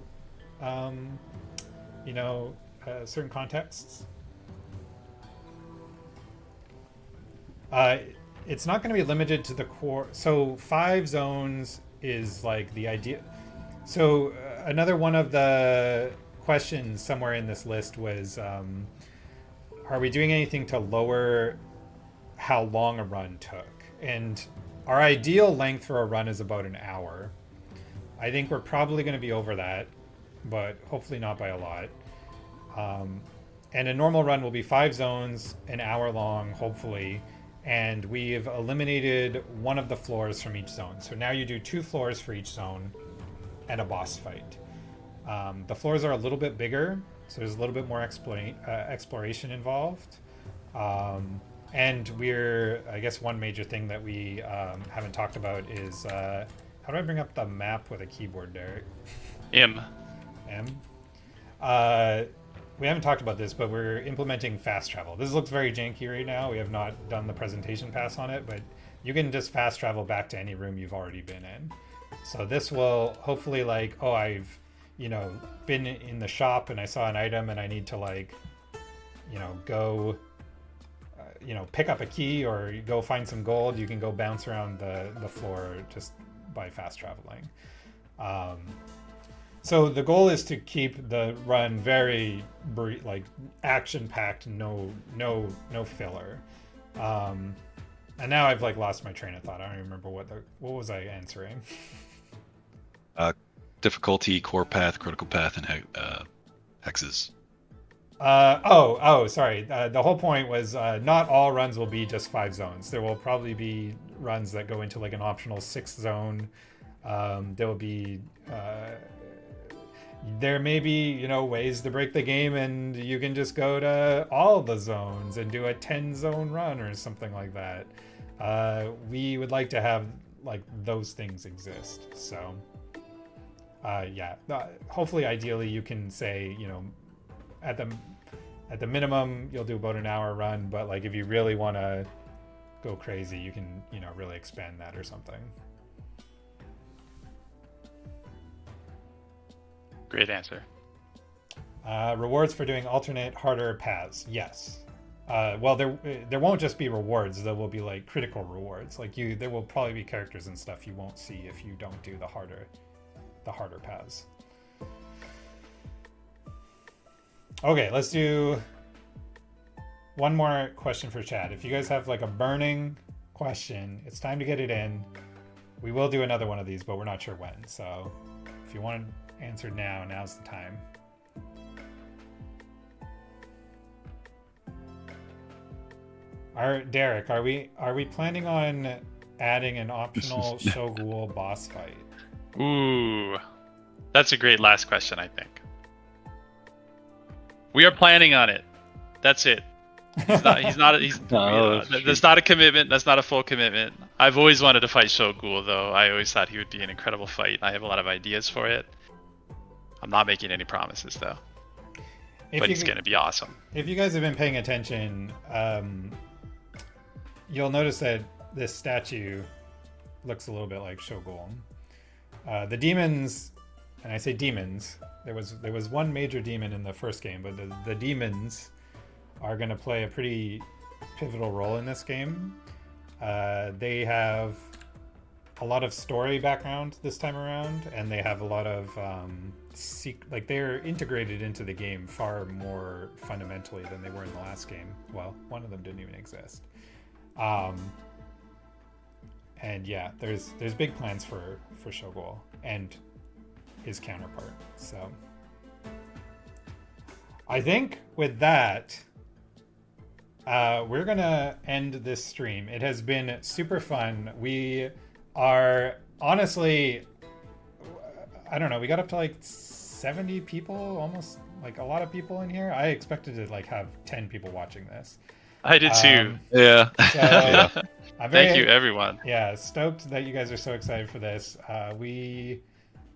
certain contexts. It's not going to be limited to the core. So 5 zones is like the idea. So another one of the questions somewhere in this list was, are we doing anything to lower how long a run took? And our ideal length for a run is about an hour. I think we're probably going to be over that, but hopefully not by a lot. And a normal run will be 5 zones, an hour long, hopefully. And we've eliminated one of the floors from each zone. So now you do 2 floors for each zone and a boss fight. The floors are a little bit bigger, so there's a little bit more exploration involved. And I guess one major thing that we haven't talked about is, how do I bring up the map with a keyboard, Derek? M. We haven't talked about this, but we're implementing fast travel. This looks very janky right now. We have not done the presentation pass on it, but you can just fast travel back to any room you've already been in. So this will hopefully like, I've, been in the shop and I saw an item and I need to like, go, pick up a key or go find some gold. You can go bounce around the floor just by fast traveling. So the goal is to keep the run very action-packed, no filler. And now I've like lost my train of thought. I don't even remember what was I answering. Difficulty, core path, critical path, and hexes. Sorry. The whole point was not all runs will be just 5 zones. There will probably be runs that go into like an optional 6th zone. There will be there may be ways to break the game and you can just go to all the zones and do a 10 zone run or something like that. We would like to have like those things exist. So hopefully ideally you can say at the minimum you'll do about an hour run, but like if you really want to go crazy you can really expand that or something. Great answer. Rewards for doing alternate harder paths. Yes. Well, there won't just be rewards. There will be like critical rewards. Like there will probably be characters and stuff you won't see if you don't do the harder paths. Okay, let's do one more question for chat. If you guys have like a burning question, it's time to get it in. We will do another one of these, but we're not sure when. So if you want to answer now, now's the time. Derek, are we planning on adding an optional Shogul boss fight? Ooh, that's a great last question, I think. We are planning on it. That's it. He's not. No, that's That's not a commitment. That's not a full commitment. I've always wanted to fight Shogul, though. I always thought he would be an incredible fight. I have a lot of ideas for it. I'm not making any promises, though. But he's going to be awesome. If you guys have been paying attention, you'll notice that this statue looks a little bit like Shogul. The demons, and I say demons, there was one major demon in the first game, but the demons are going to play a pretty pivotal role in this game. They have a lot of story background this time around, and they have a lot of they're integrated into the game far more fundamentally than they were in the last game. Well, one of them didn't even exist. And yeah, there's big plans for Shogul and his counterpart. So I think with that, we're gonna end this stream. It has been super fun. We are honestly, I don't know, we got up to like 70 people, almost like a lot of people in here. I expected to like have 10 people watching this. I did too. Yeah. So Yeah. Thank you, everyone. Yeah, stoked that you guys are so excited for this. We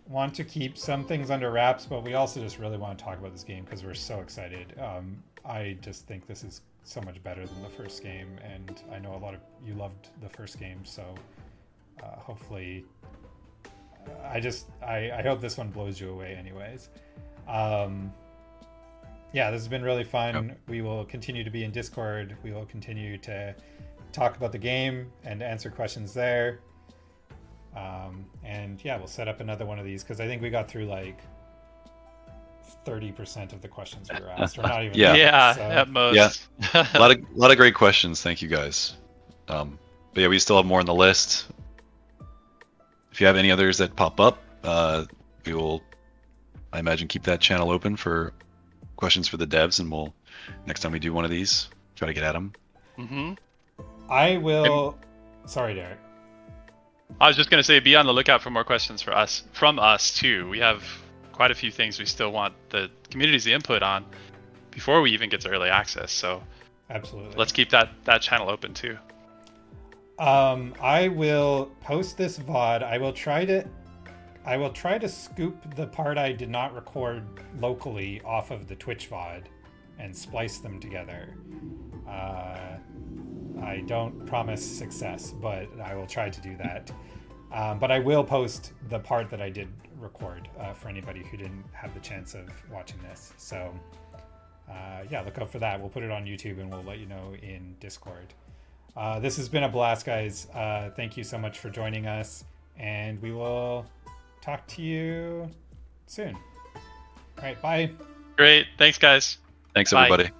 want to keep some things under wraps, but we also just really want to talk about this game because we're so excited. I just think this is so much better than the first game, and I know a lot of you loved the first game, so hopefully I hope this one blows you away anyways. Yeah, this has been really fun. Yep. We will continue to be in Discord. We will continue to talk about the game and answer questions there. And yeah, we'll set up another one of these because I think we got through like 30% of the questions we were asked, or not even. Yeah, so. at most. Yeah, a lot of great questions. Thank you guys. But yeah, we still have more on the list. If you have any others that pop up, we will, I imagine, keep that channel open for questions for the devs, and we'll next time we do one of these, try to get at them. Mm-hmm. I will. Sorry, Derek. I was just gonna say, be on the lookout for more questions from us too. We have quite a few things we still want the community's input on before we even get to early access. So absolutely, let's keep that channel open too. I will post this VOD. I will try to scoop the part I did not record locally off of the Twitch VOD and splice them together. I don't promise success, but I will try to do that. But I will post the part that I did record for anybody who didn't have the chance of watching this. So yeah, look out for that. We'll put it on YouTube and we'll let you know in Discord. This has been a blast, guys. Thank you so much for joining us, and we will talk to you soon. All right, bye. Great. Thanks, guys. Thanks, Bye. everybody.